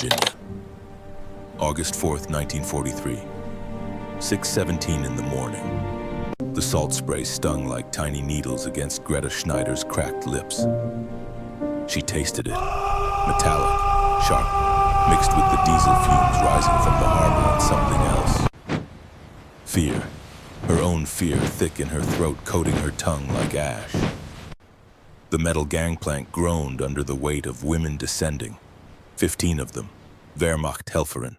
Virginia. August 4th, 1943. 6:17 in the morning. The salt spray stung like tiny needles against Greta Schneider's cracked lips. She tasted it, metallic, sharp, mixed with the diesel fumes rising from the harbor and something else. Fear, her own fear thick in her throat, coating her tongue like ash. The metal gangplank groaned under the weight of women descending. 15 of them, Wehrmacht-Helferinnen,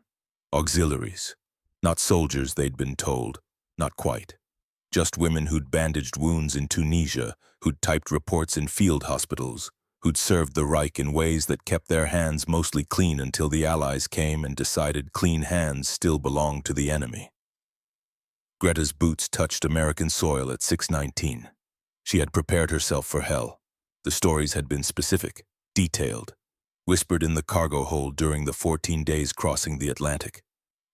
auxiliaries. Not soldiers, they'd been told. Not quite. Just women who'd bandaged wounds in Tunisia, who'd typed reports in field hospitals, who'd served the Reich in ways that kept their hands mostly clean until the Allies came and decided clean hands still belonged to the enemy. Greta's boots touched American soil at 6:19. She had prepared herself for hell. The stories had been specific, detailed, whispered in the cargo hold during the 14 days crossing the Atlantic.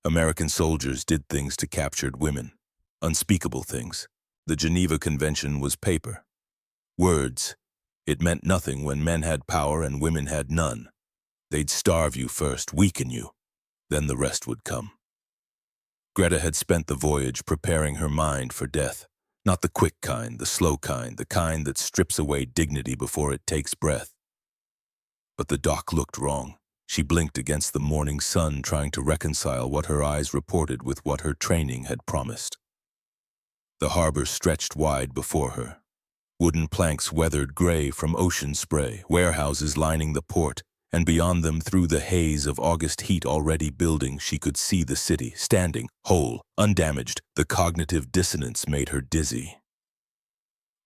American soldiers did things to captured women. Unspeakable things. The Geneva Convention was paper. Words. It meant nothing when men had power and women had none. They'd starve you first, weaken you. Then the rest would come. Greta had spent the voyage preparing her mind for death. Not the quick kind, the slow kind, the kind that strips away dignity before it takes breath. But the dock looked wrong. She blinked against the morning sun, trying to reconcile what her eyes reported with what her training had promised. The harbor stretched wide before her. Wooden planks weathered gray from ocean spray, warehouses lining the port, and beyond them, through the haze of August heat already building, she could see the city, standing, whole, undamaged. The cognitive dissonance made her dizzy.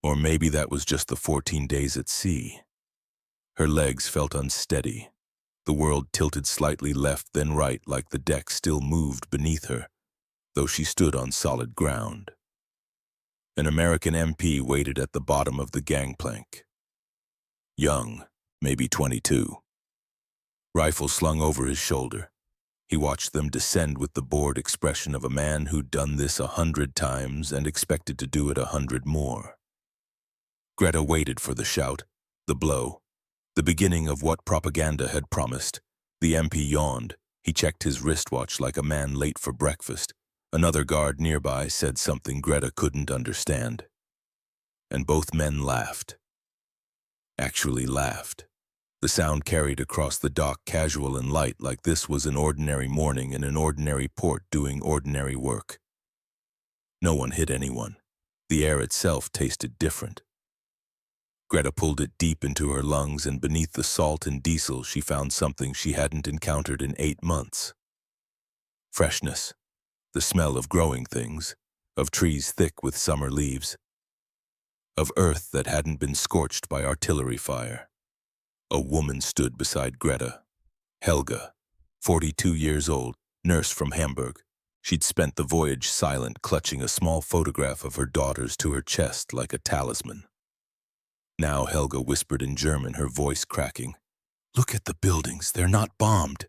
Or maybe that was just the 14 days at sea. Her legs felt unsteady. The world tilted slightly left, then right, like the deck still moved beneath her, though she stood on solid ground. An American MP waited at the bottom of the gangplank. Young, maybe 22. Rifle slung over his shoulder. He watched them descend with the bored expression of a man who'd done this 100 times and expected to do it 100 more. Greta waited for the shout, the blow. The beginning of what propaganda had promised. The MP yawned. He checked his wristwatch like a man late for breakfast. Another guard nearby said something Greta couldn't understand. And both men laughed. Actually laughed. The sound carried across the dock, casual and light, like this was an ordinary morning in an ordinary port doing ordinary work. No one hit anyone. The air itself tasted different. Greta pulled it deep into her lungs, and beneath the salt and diesel she found something she hadn't encountered in 8 months. Freshness. The smell of growing things, of trees thick with summer leaves, of earth that hadn't been scorched by artillery fire. A woman stood beside Greta. Helga, 42 years old, nurse from Hamburg. She'd spent the voyage silent, clutching a small photograph of her daughters to her chest like a talisman. Now Helga whispered in German, her voice cracking. "Look at the buildings, they're not bombed."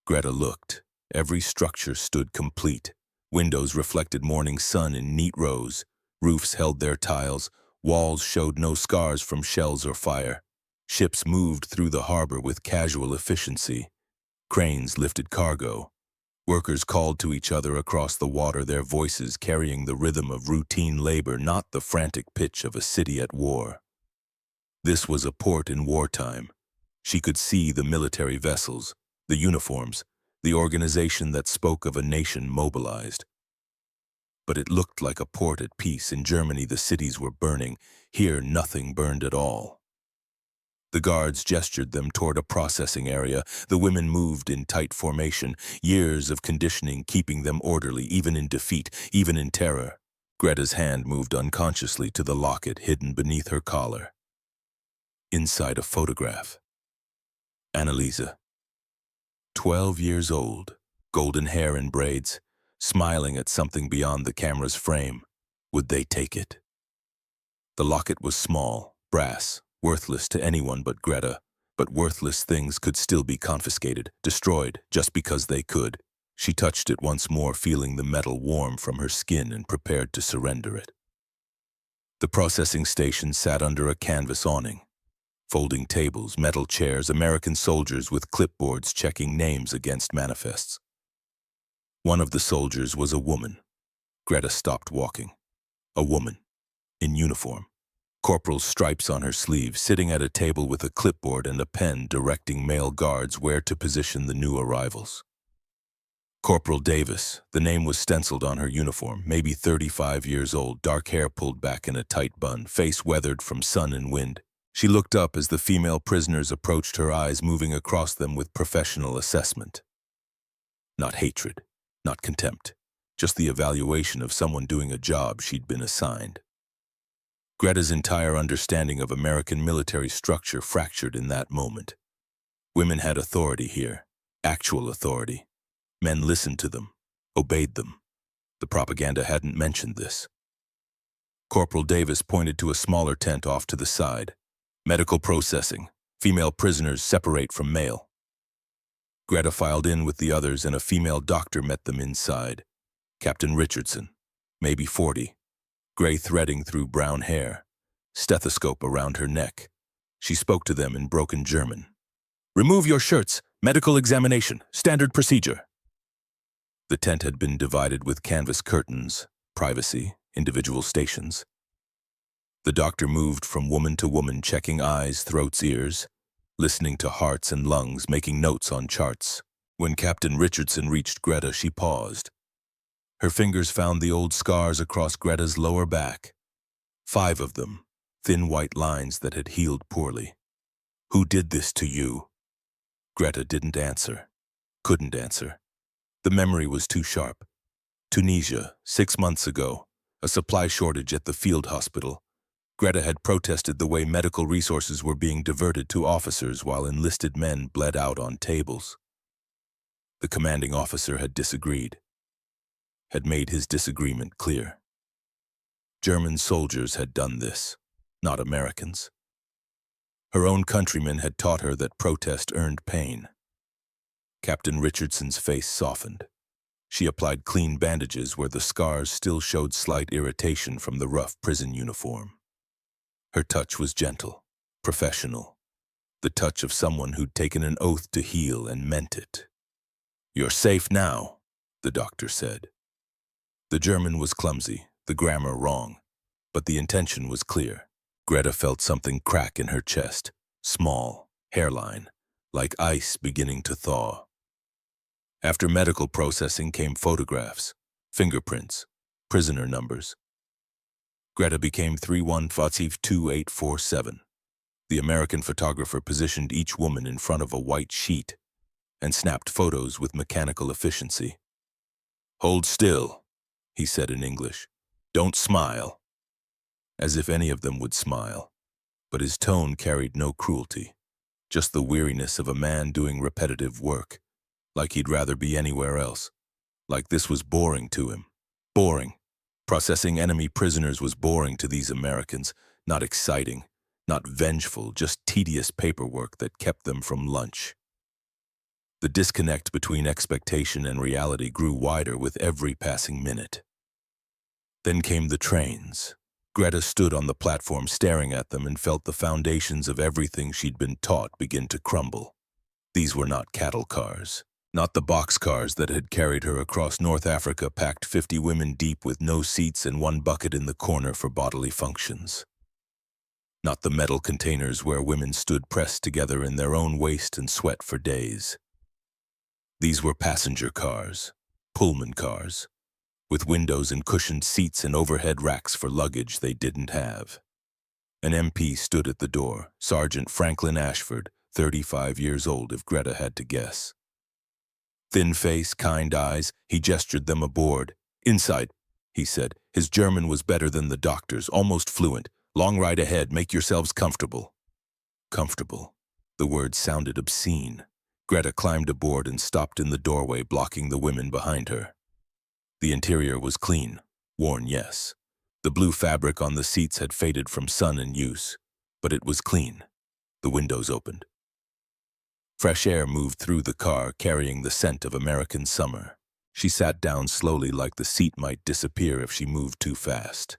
Greta looked. Every structure stood complete. Windows reflected morning sun in neat rows. Roofs held their tiles. Walls showed no scars from shells or fire. Ships moved through the harbor with casual efficiency. Cranes lifted cargo. Workers called to each other across the water, their voices carrying the rhythm of routine labor, not the frantic pitch of a city at war. This was a port in wartime. She could see the military vessels, the uniforms, the organization that spoke of a nation mobilized. But it looked like a port at peace. In Germany, the cities were burning. Here, nothing burned at all. The guards gestured them toward a processing area. The women moved in tight formation, years of conditioning keeping them orderly, even in defeat, even in terror. Greta's hand moved unconsciously to the locket hidden beneath her collar. Inside a photograph. Annalisa. 12 years old, golden hair in braids, smiling at something beyond the camera's frame. Would they take it? The locket was small, brass, worthless to anyone but Greta, but worthless things could still be confiscated, destroyed, just because they could. She touched it once more, feeling the metal warm from her skin, and prepared to surrender it. The processing station sat under a canvas awning. Folding tables, metal chairs, American soldiers with clipboards checking names against manifests. One of the soldiers was a woman. Greta stopped walking. A woman, in uniform. Corporal's stripes on her sleeve, sitting at a table with a clipboard and a pen directing male guards where to position the new arrivals. Corporal Davis, the name was stenciled on her uniform, maybe 35 years old, dark hair pulled back in a tight bun, face weathered from sun and wind. She looked up as the female prisoners approached, her eyes moving across them with professional assessment. Not hatred, not contempt, just the evaluation of someone doing a job she'd been assigned. Greta's entire understanding of American military structure fractured in that moment. Women had authority here, actual authority. Men listened to them, obeyed them. The propaganda hadn't mentioned this. Corporal Davis pointed to a smaller tent off to the side. Medical processing. Female prisoners separate from male. Greta filed in with the others and a female doctor met them inside. Captain Richardson, maybe 40. Gray threading through brown hair, stethoscope around her neck. She spoke to them in broken German. "Remove your shirts. Medical examination. Standard procedure." The tent had been divided with canvas curtains, privacy, individual stations. The doctor moved from woman to woman, checking eyes, throats, ears, listening to hearts and lungs, making notes on charts. When Captain Richardson reached Greta, she paused. Her fingers found the old scars across Greta's lower back. 5 of them, thin white lines that had healed poorly. "Who did this to you?" Greta didn't answer, couldn't answer. The memory was too sharp. Tunisia, 6 months ago, a supply shortage at the field hospital. Greta had protested the way medical resources were being diverted to officers while enlisted men bled out on tables. The commanding officer had disagreed, had made his disagreement clear. German soldiers had done this, not Americans. Her own countrymen had taught her that protest earned pain. Captain Richardson's face softened. She applied clean bandages where the scars still showed slight irritation from the rough prison uniform. Her touch was gentle, professional, the touch of someone who'd taken an oath to heal and meant it. "You're safe now," the doctor said. The German was clumsy, the grammar wrong, but the intention was clear. Greta felt something crack in her chest, small, hairline, like ice beginning to thaw. After medical processing came photographs, fingerprints, prisoner numbers. Greta became 31-2847. The American photographer positioned each woman in front of a white sheet and snapped photos with mechanical efficiency. "Hold still," he said in English. "Don't smile." As if any of them would smile, but his tone carried no cruelty, just the weariness of a man doing repetitive work, like he'd rather be anywhere else, like this was boring to him. Boring. Processing enemy prisoners was boring to these Americans, not exciting, not vengeful, just tedious paperwork that kept them from lunch. The disconnect between expectation and reality grew wider with every passing minute. Then came the trains. Greta stood on the platform staring at them and felt the foundations of everything she'd been taught begin to crumble. These were not cattle cars, not the boxcars that had carried her across North Africa, packed 50 women deep with no seats and one bucket in the corner for bodily functions. Not the metal containers where women stood pressed together in their own waste and sweat for days. These were passenger cars, Pullman cars, with windows and cushioned seats and overhead racks for luggage they didn't have. An MP stood at the door, Sergeant Franklin Ashford, 35 years old if Greta had to guess. Thin face, kind eyes, he gestured them aboard. "Inside," he said. His German was better than the doctor's, almost fluent. "Long ride ahead, make yourselves comfortable." Comfortable. The word sounded obscene. Greta climbed aboard and stopped in the doorway, blocking the women behind her. The interior was clean, worn, yes. The blue fabric on the seats had faded from sun and use, but it was clean. The windows opened. Fresh air moved through the car, carrying the scent of American summer. She sat down slowly, like the seat might disappear if she moved too fast.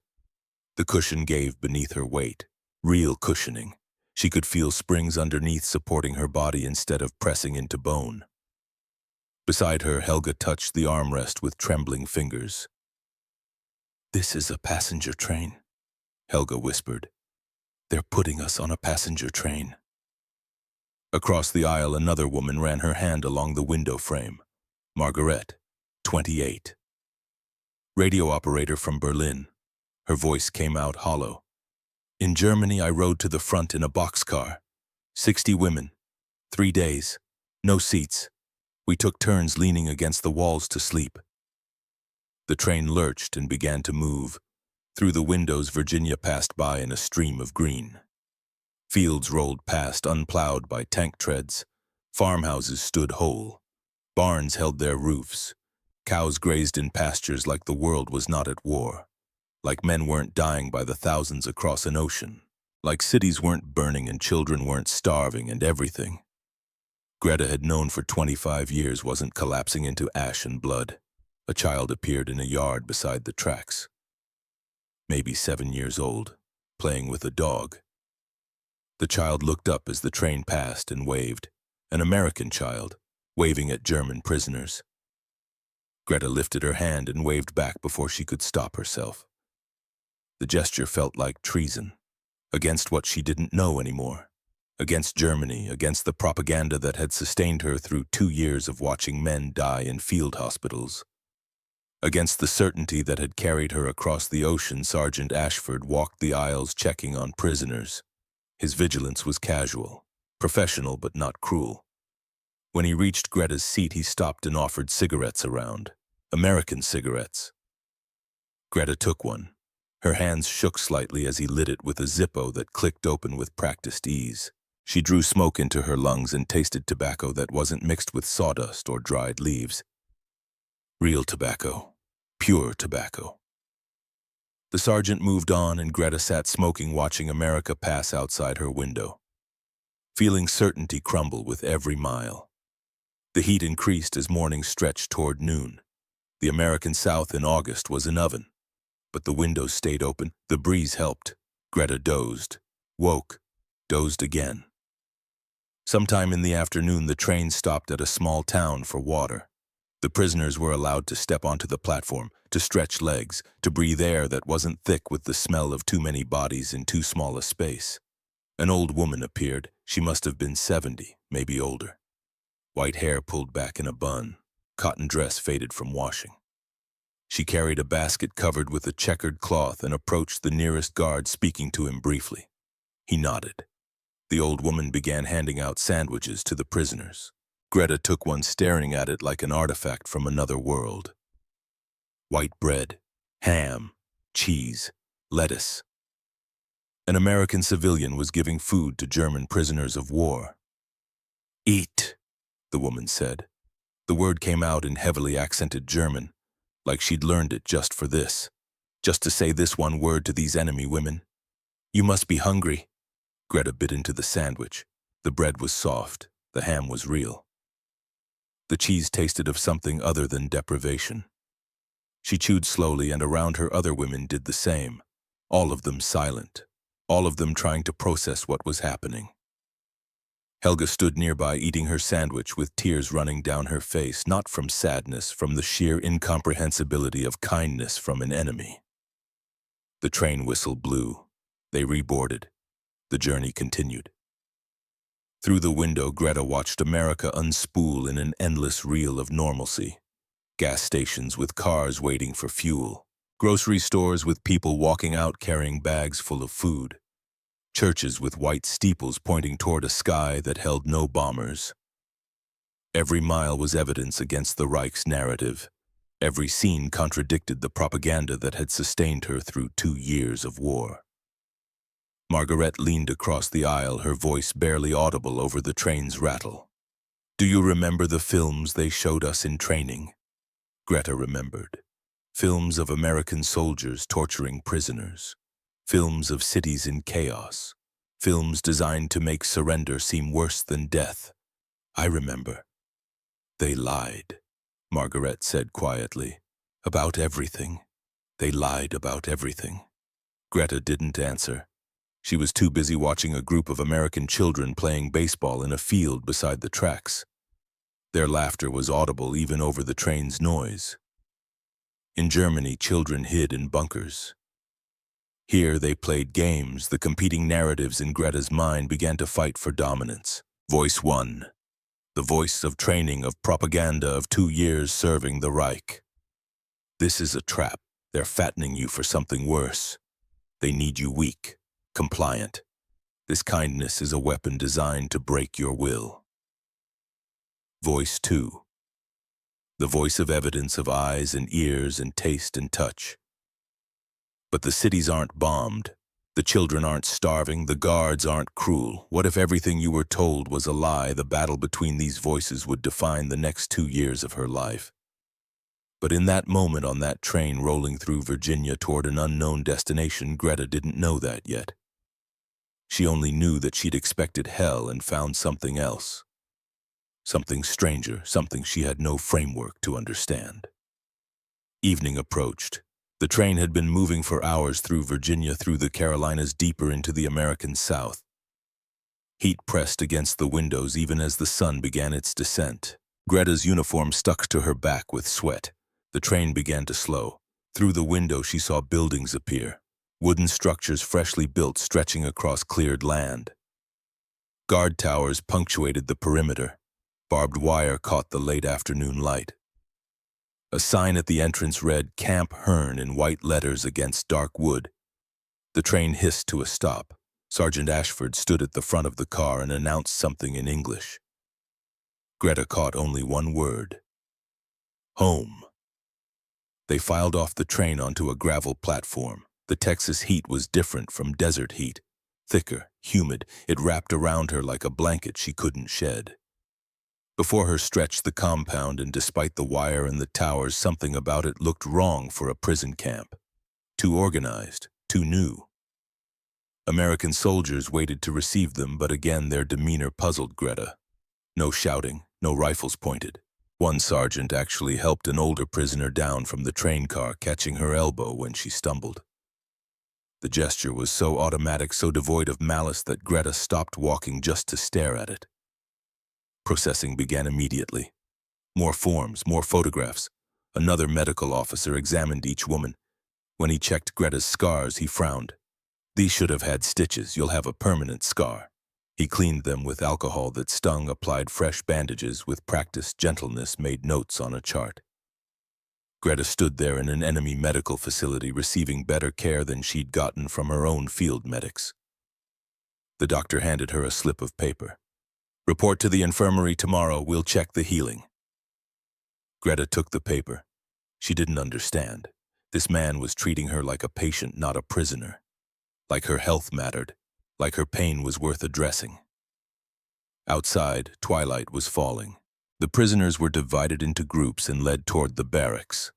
The cushion gave beneath her weight, real cushioning. She could feel springs underneath supporting her body instead of pressing into bone. Beside her, Helga touched the armrest with trembling fingers. "This is a passenger train," Helga whispered. "They're putting us on a passenger train." Across the aisle, another woman ran her hand along the window frame. Margaret, 28. Radio operator from Berlin. Her voice came out hollow. "In Germany, I rode to the front in a boxcar. 60 women. 3 days. No seats. We took turns leaning against the walls to sleep." The train lurched and began to move. Through the windows, Virginia passed by in a stream of green. Fields rolled past, unplowed by tank treads. Farmhouses stood whole. Barns held their roofs. Cows grazed in pastures like the world was not at war. Like men weren't dying by the thousands across an ocean. Like cities weren't burning and children weren't starving, and everything Greta had known for 25 years wasn't collapsing into ash and blood. A child appeared in a yard beside the tracks. Maybe 7 years old, playing with a dog. The child looked up as the train passed and waved. An American child, waving at German prisoners. Greta lifted her hand and waved back before she could stop herself. The gesture felt like treason, against what she didn't know anymore. Against Germany, against the propaganda that had sustained her through 2 years of watching men die in field hospitals. Against the certainty that had carried her across the ocean. Sergeant Ashford walked the aisles checking on prisoners. His vigilance was casual, professional but not cruel. When he reached Greta's seat, he stopped and offered cigarettes around. American cigarettes. Greta took one. Her hands shook slightly as he lit it with a Zippo that clicked open with practiced ease. She drew smoke into her lungs and tasted tobacco that wasn't mixed with sawdust or dried leaves. Real tobacco. Pure tobacco. The sergeant moved on and Greta sat smoking, watching America pass outside her window. Feeling certainty crumble with every mile. The heat increased as morning stretched toward noon. The American South in August was an oven. But the windows stayed open. The breeze helped. Greta dozed, woke, dozed again. Sometime in the afternoon, the train stopped at a small town for water. The prisoners were allowed to step onto the platform, to stretch legs, to breathe air that wasn't thick with the smell of too many bodies in too small a space. An old woman appeared. She must have been 70, maybe older. White hair pulled back in a bun, cotton dress faded from washing. She carried a basket covered with a checkered cloth and approached the nearest guard, speaking to him briefly. He nodded. The old woman began handing out sandwiches to the prisoners. Greta took one, staring at it like an artifact from another world. White bread, ham, cheese, lettuce. An American civilian was giving food to German prisoners of war. "Eat," the woman said. The word came out in heavily accented German, like she'd learned it just for this. Just to say this one word to these enemy women. "You must be hungry." Greta bit into the sandwich. The bread was soft. The ham was real. The cheese tasted of something other than deprivation. She chewed slowly, and around her other women did the same, all of them silent, all of them trying to process what was happening. Helga stood nearby eating her sandwich with tears running down her face, not from sadness, from the sheer incomprehensibility of kindness from an enemy. The train whistle blew. They reboarded. The journey continued. Through the window, Greta watched America unspool in an endless reel of normalcy. Gas stations with cars waiting for fuel. Grocery stores with people walking out carrying bags full of food. Churches with white steeples pointing toward a sky that held no bombers. Every mile was evidence against the Reich's narrative. Every scene contradicted the propaganda that had sustained her through 2 years of war. Margaret leaned across the aisle, her voice barely audible over the train's rattle. "Do you remember the films they showed us in training?" Greta remembered. Films of American soldiers torturing prisoners. Films of cities in chaos. Films designed to make surrender seem worse than death. "I remember." "They lied," Margaret said quietly. "About everything. They lied about everything." Greta didn't answer. She was too busy watching a group of American children playing baseball in a field beside the tracks. Their laughter was audible even over the train's noise. In Germany, children hid in bunkers. Here they played games. The competing narratives in Greta's mind began to fight for dominance. Voice 1. The voice of training, of propaganda, of 2 years serving the Reich. This is a trap. They're fattening you for something worse. They need you weak, compliant. This kindness is a weapon designed to break your will. Voice 2. The voice of evidence, of eyes and ears and taste and touch. But the cities aren't bombed. The children aren't starving. The guards aren't cruel. What if everything you were told was a lie? The battle between these voices would define the next 2 years of her life. But in that moment on that train rolling through Virginia toward an unknown destination, Greta didn't know that yet. She only knew that she'd expected hell and found something else. Something stranger, something she had no framework to understand. Evening approached. The train had been moving for hours through Virginia, through the Carolinas, deeper into the American South. Heat pressed against the windows even as the sun began its descent. Greta's uniform stuck to her back with sweat. The train began to slow. Through the window she saw buildings appear, wooden structures freshly built stretching across cleared land. Guard towers punctuated the perimeter. Barbed wire caught the late afternoon light. A sign at the entrance read, "Camp Hearn," in white letters against dark wood. The train hissed to a stop. Sergeant Ashford stood at the front of the car and announced something in English. Greta caught only one word. Home. They filed off the train onto a gravel platform. The Texas heat was different from desert heat. Thicker, humid, it wrapped around her like a blanket she couldn't shed. Before her stretched the compound, and despite the wire and the towers, something about it looked wrong for a prison camp. Too organized, too new. American soldiers waited to receive them, but again their demeanor puzzled Greta. No shouting, no rifles pointed. One sergeant actually helped an older prisoner down from the train car, catching her elbow when she stumbled. The gesture was so automatic, so devoid of malice, that Greta stopped walking just to stare at it. Processing began immediately. More forms, more photographs. Another medical officer examined each woman. When he checked Greta's scars, he frowned. "These should have had stitches. You'll have a permanent scar." He cleaned them with alcohol that stung, applied fresh bandages, with practiced gentleness made notes on a chart. Greta stood there in an enemy medical facility, receiving better care than she'd gotten from her own field medics. The doctor handed her a slip of paper. "Report to the infirmary tomorrow. We'll check the healing." Greta took the paper. She didn't understand. This man was treating her like a patient, not a prisoner. Like her health mattered. Like her pain was worth addressing. Outside, twilight was falling. The prisoners were divided into groups and led toward the barracks.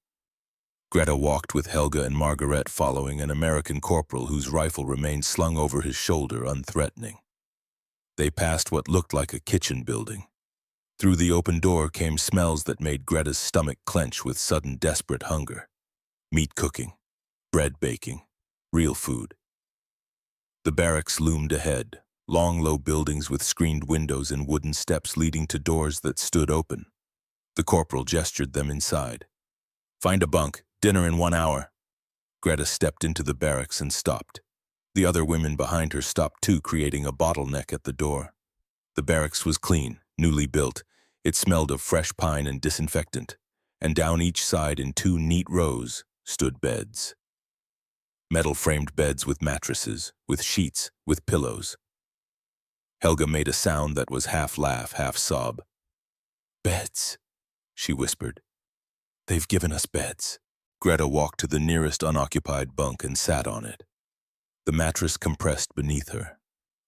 Greta walked with Helga and Margaret, following an American corporal whose rifle remained slung over his shoulder, unthreatening. They passed what looked like a kitchen building. Through the open door came smells that made Greta's stomach clench with sudden, desperate hunger. Meat cooking, bread baking, real food. The barracks loomed ahead, long, low buildings with screened windows and wooden steps leading to doors that stood open. The corporal gestured them inside. "Find a bunk, dinner in 1 hour." Greta stepped into the barracks and stopped. The other women behind her stopped too, creating a bottleneck at the door. The barracks was clean, newly built. It smelled of fresh pine and disinfectant, and down each side in 2 neat rows stood beds. Metal-framed beds with mattresses, with sheets, with pillows. Helga made a sound that was half laugh, half sob. "Beds," she whispered. "They've given us beds." Greta walked to the nearest unoccupied bunk and sat on it. The mattress compressed beneath her.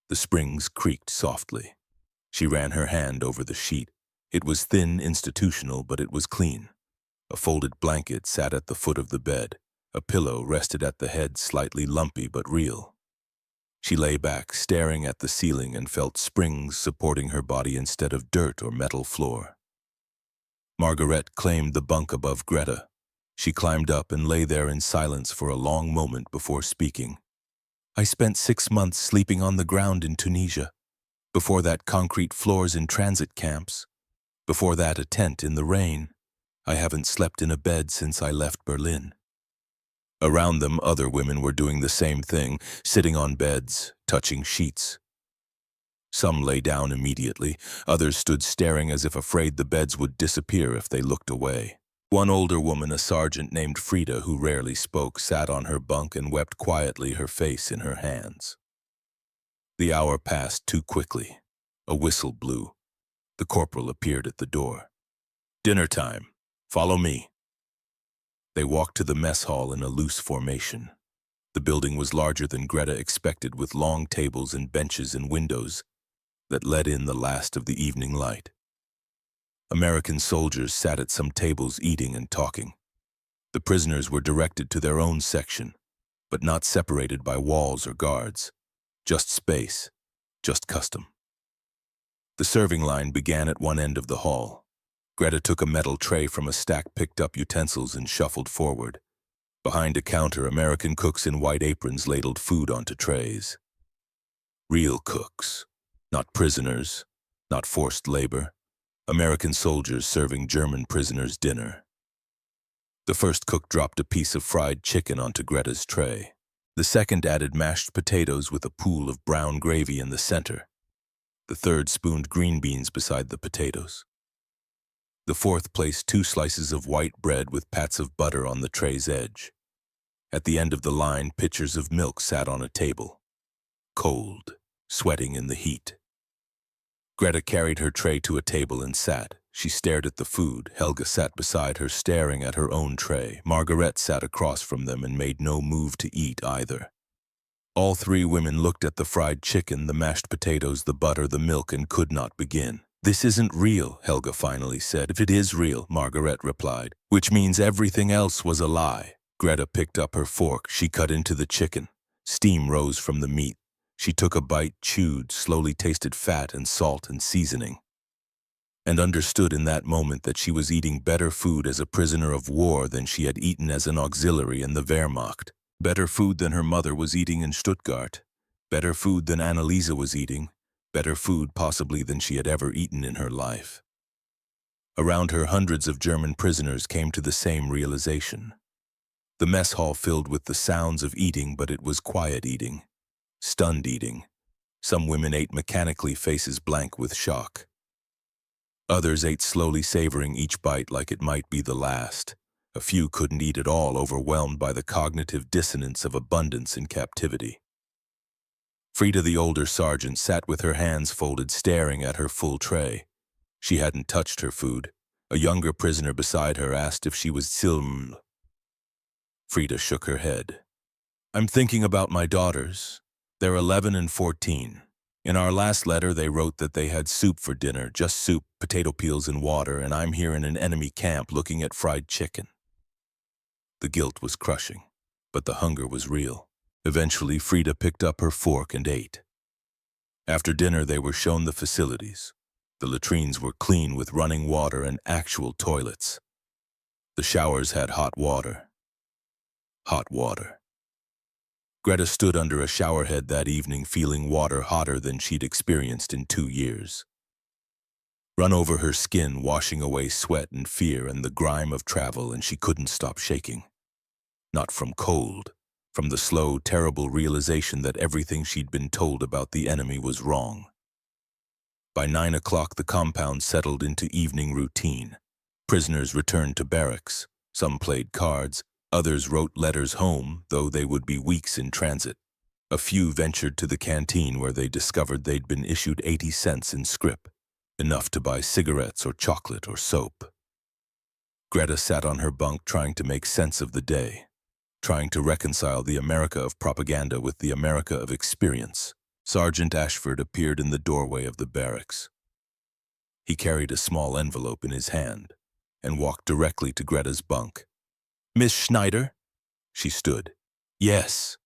The springs creaked softly. She ran her hand over the sheet. It was thin, institutional, but it was clean. A folded blanket sat at the foot of the bed. A pillow rested at the head, slightly lumpy but real. She lay back, staring at the ceiling, and felt springs supporting her body instead of dirt or metal floor. Margaret claimed the bunk above Greta. She climbed up and lay there in silence for a long moment before speaking. I spent 6 months sleeping on the ground in Tunisia. Before that, concrete floors in transit camps. Before that, a tent in the rain. I haven't slept in a bed since I left Berlin." Around them, other women were doing the same thing, sitting on beds, touching sheets. Some lay down immediately, others stood staring as if afraid the beds would disappear if they looked away. One older woman, a sergeant named Frida, who rarely spoke, sat on her bunk and wept quietly, her face in her hands. The hour passed too quickly. A whistle blew. The corporal appeared at the door. "Dinner time. Follow me." They walked to the mess hall in a loose formation. The building was larger than Greta expected, with long tables and benches and windows that let in the last of the evening light. American soldiers sat at some tables eating and talking. The prisoners were directed to their own section, but not separated by walls or guards. Just space, just custom. The serving line began at one end of the hall. Greta took a metal tray from a stack, picked up utensils, and shuffled forward. Behind a counter, American cooks in white aprons ladled food onto trays. Real cooks, not prisoners, not forced labor. American soldiers serving German prisoners dinner. The first cook dropped a piece of fried chicken onto Greta's tray. The second added mashed potatoes with a pool of brown gravy in the center. The third spooned green beans beside the potatoes. The fourth placed 2 slices of white bread with pats of butter on the tray's edge. At the end of the line, pitchers of milk sat on a table. Cold, sweating in the heat. Greta carried her tray to a table and sat. She stared at the food. Helga sat beside her, staring at her own tray. Margaret sat across from them and made no move to eat either. All 3 women looked at the fried chicken, the mashed potatoes, the butter, the milk, and could not begin. "This isn't real," Helga finally said. "If it is real," Margaret replied, "which means everything else was a lie." Greta picked up her fork. She cut into the chicken. Steam rose from the meat. She took a bite, chewed, slowly tasted fat and salt and seasoning, and understood in that moment that she was eating better food as a prisoner of war than she had eaten as an auxiliary in the Wehrmacht. Better food than her mother was eating in Stuttgart. Better food than Anneliese was eating. Better food possibly than she had ever eaten in her life. Around her, hundreds of German prisoners came to the same realization. The mess hall filled with the sounds of eating, but it was quiet eating, stunned eating. Some women ate mechanically, faces blank with shock. Others ate slowly, savoring each bite like it might be the last. A few couldn't eat at all, overwhelmed by the cognitive dissonance of abundance in captivity. Frida, the older sergeant, sat with her hands folded, staring at her full tray. She hadn't touched her food. A younger prisoner beside her asked if she was still. Frida shook her head. "I'm thinking about my daughters. They're 11 and 14. In our last letter, they wrote that they had soup for dinner, just soup, potato peels and water, and I'm here in an enemy camp looking at fried chicken." The guilt was crushing, but the hunger was real. Eventually, Frida picked up her fork and ate. After dinner, they were shown the facilities. The latrines were clean with running water and actual toilets. The showers had hot water. Hot water. Greta stood under a showerhead that evening, feeling water hotter than she'd experienced in 2 years. Run over her skin, washing away sweat and fear and the grime of travel, and she couldn't stop shaking. Not from cold. From the slow, terrible realization that everything she'd been told about the enemy was wrong. By 9 o'clock, the compound settled into evening routine. Prisoners returned to barracks. Some played cards. Others wrote letters home, though they would be weeks in transit. A few ventured to the canteen, where they discovered they'd been issued 80 cents in scrip, enough to buy cigarettes or chocolate or soap. Greta sat on her bunk, trying to make sense of the day, trying to reconcile the America of propaganda with the America of experience. Sergeant Ashford appeared in the doorway of the barracks. He carried a small envelope in his hand and walked directly to Greta's bunk. "Miss Schneider?" She stood. "Yes."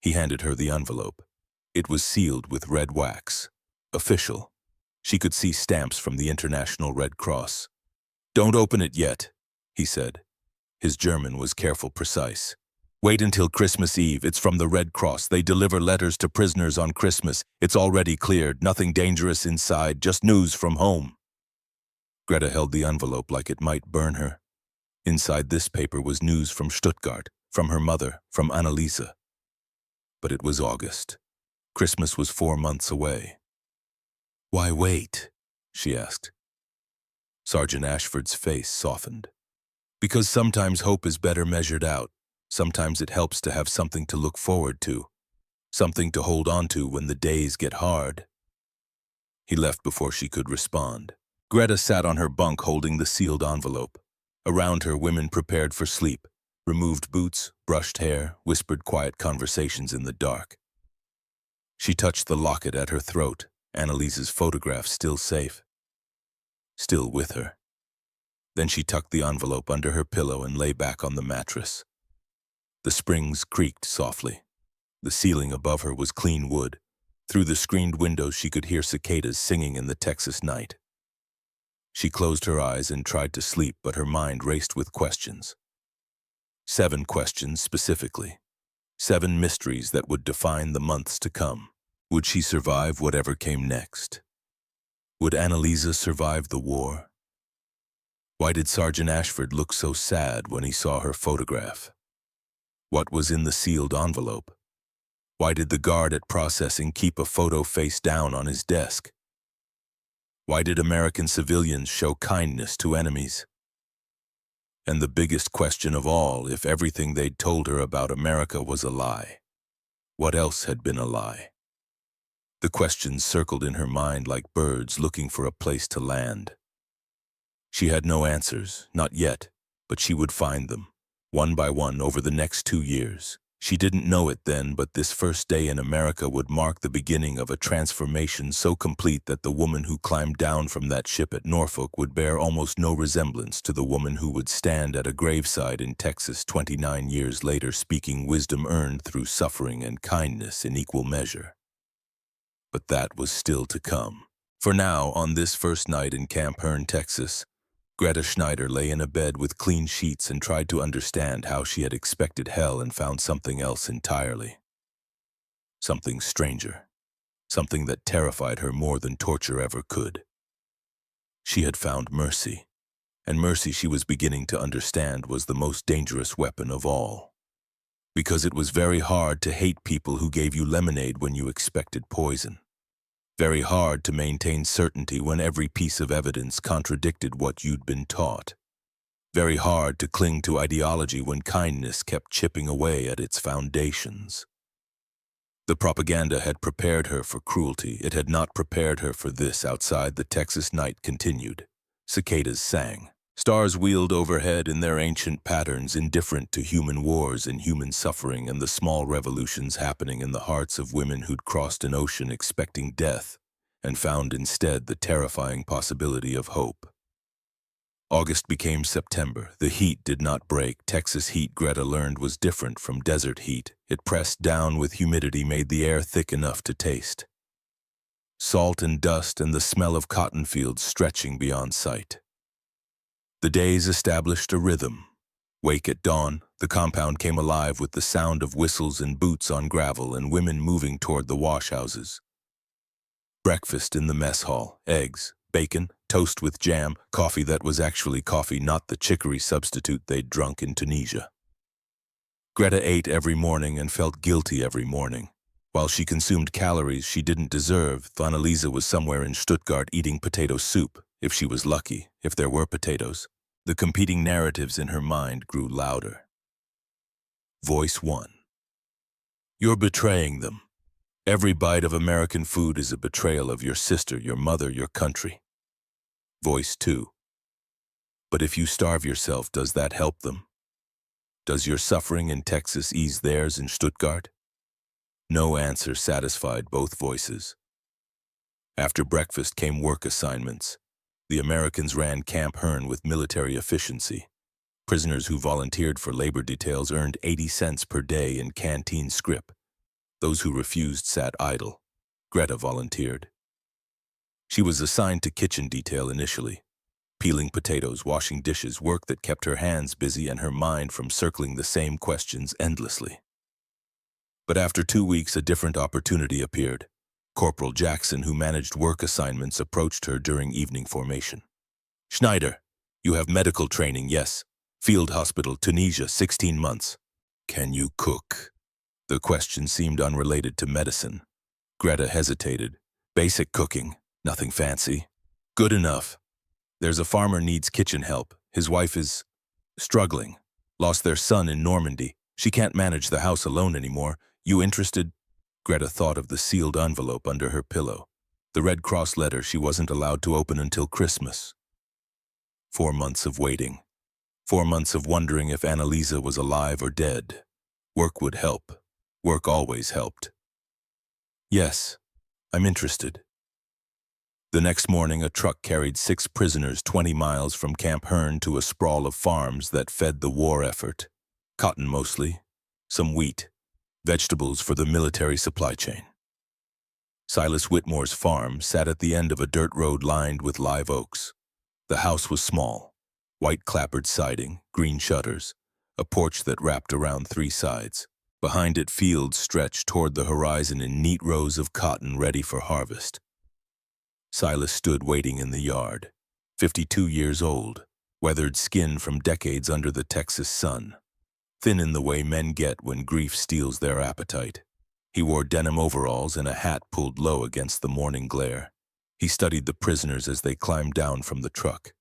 He handed her the envelope. It was sealed with red wax. Official. She could see stamps from the International Red Cross. "Don't open it yet," he said. His German was careful, precise. Wait until Christmas Eve. It's from the Red Cross. They deliver letters to prisoners on Christmas. It's already cleared. Nothing dangerous inside. Just news from home. Greta held the envelope like it might burn her. Inside this paper was news from Stuttgart, from her mother, from Annalisa. But it was August. Christmas was 4 months away. "Why wait?" she asked. Sergeant Ashford's face softened. "Because sometimes hope is better measured out. Sometimes it helps to have something to look forward to, something to hold on to when the days get hard." He left before she could respond. Greta sat on her bunk holding the sealed envelope. Around her, women prepared for sleep, removed boots, brushed hair, whispered quiet conversations in the dark. She touched the locket at her throat, Annalise's photograph still safe, still with her. Then she tucked the envelope under her pillow and lay back on the mattress. The springs creaked softly. The ceiling above her was clean wood. Through the screened windows she could hear cicadas singing in the Texas night. She closed her eyes and tried to sleep, but her mind raced with questions. 7 questions specifically. 7 mysteries that would define the months to come. Would she survive whatever came next? Would Annalisa survive the war? Why did Sergeant Ashford look so sad when he saw her photograph? What was in the sealed envelope? Why did the guard at processing keep a photo face down on his desk? Why did American civilians show kindness to enemies? And the biggest question of all, if everything they'd told her about America was a lie, what else had been a lie? The questions circled in her mind like birds looking for a place to land. She had no answers, not yet, but she would find them, one by one over the next 2 years. She didn't know it then, but this first day in America would mark the beginning of a transformation so complete that the woman who climbed down from that ship at Norfolk would bear almost no resemblance to the woman who would stand at a graveside in Texas 29 years later, speaking wisdom earned through suffering and kindness in equal measure. But that was still to come. For now, on this first night in Camp Hearn, Texas, Greta Schneider lay in a bed with clean sheets and tried to understand how she had expected hell and found something else entirely. Something stranger. Something that terrified her more than torture ever could. She had found mercy, and mercy, she was beginning to understand, was the most dangerous weapon of all. Because it was very hard to hate people who gave you lemonade when you expected poison. Very hard to maintain certainty when every piece of evidence contradicted what you'd been taught. Very hard to cling to ideology when kindness kept chipping away at its foundations. The propaganda had prepared her for cruelty. It had not prepared her for this. Outside, the Texas night continued. Cicadas sang. Stars wheeled overhead in their ancient patterns, indifferent to human wars and human suffering and the small revolutions happening in the hearts of women who'd crossed an ocean expecting death and found instead the terrifying possibility of hope. August became September. The heat did not break. Texas heat, Greta learned, was different from desert heat. It pressed down with humidity, made the air thick enough to taste. Salt and dust and the smell of cotton fields stretching beyond sight. The days established a rhythm. Wake at dawn, the compound came alive with the sound of whistles and boots on gravel and women moving toward the washhouses. Breakfast in the mess hall, eggs, bacon, toast with jam, coffee that was actually coffee, not the chicory substitute they'd drunk in Tunisia. Greta ate every morning and felt guilty every morning. While she consumed calories she didn't deserve, Annalisa was somewhere in Stuttgart eating potato soup, if she was lucky, if there were potatoes. The competing narratives in her mind grew louder. Voice 1. You're betraying them. Every bite of American food is a betrayal of your sister, your mother, your country. Voice 2. But if you starve yourself, does that help them? Does your suffering in Texas ease theirs in Stuttgart? No answer satisfied both voices. After breakfast came work assignments. The Americans ran Camp Hearn with military efficiency. Prisoners who volunteered for labor details earned 80 cents per day in canteen scrip. Those who refused sat idle. Greta volunteered. She was assigned to kitchen detail initially. Peeling potatoes, washing dishes, work that kept her hands busy and her mind from circling the same questions endlessly. But after 2 weeks, a different opportunity appeared. Corporal Jackson, who managed work assignments, approached her during evening formation. "Schneider, you have medical training, yes. Field hospital, Tunisia, 16 months. Can you cook?" The question seemed unrelated to medicine. Greta hesitated. "Basic cooking, nothing fancy." "Good enough. There's a farmer needs kitchen help. His wife is struggling. Lost their son in Normandy. She can't manage the house alone anymore. You interested?" Greta thought of the sealed envelope under her pillow. The Red Cross letter she wasn't allowed to open until Christmas. 4 months of waiting. 4 months of wondering if Annalisa was alive or dead. Work would help. Work always helped. "Yes, I'm interested." The next morning, a truck carried 6 prisoners 20 miles from Camp Hearn to a sprawl of farms that fed the war effort. Cotton mostly, some wheat, vegetables for the military supply chain. Silas Whitmore's farm sat at the end of a dirt road lined with live oaks. The house was small, white clapboard siding, green shutters, a porch that wrapped around 3 sides. Behind it, fields stretched toward the horizon in neat rows of cotton ready for harvest. Silas stood waiting in the yard, 52 years old, weathered skin from decades under the Texas sun, thin in the way men get when grief steals their appetite. He wore denim overalls and a hat pulled low against the morning glare. He studied the prisoners as they climbed down from the truck.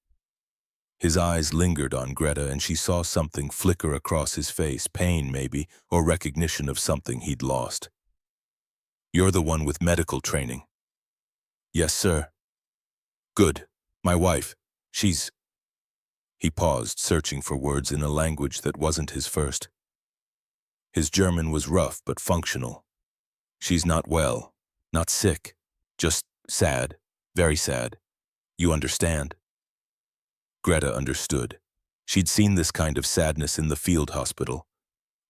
His eyes lingered on Greta, and she saw something flicker across his face, pain maybe, or recognition of something he'd lost. "You're the one with medical training." "Yes, sir." "Good. My wife, she's—" He paused, searching for words in a language that wasn't his first. His German was rough but functional. "She's not well, not sick, just sad, very sad. You understand?" Greta understood. She'd seen this kind of sadness in the field hospital.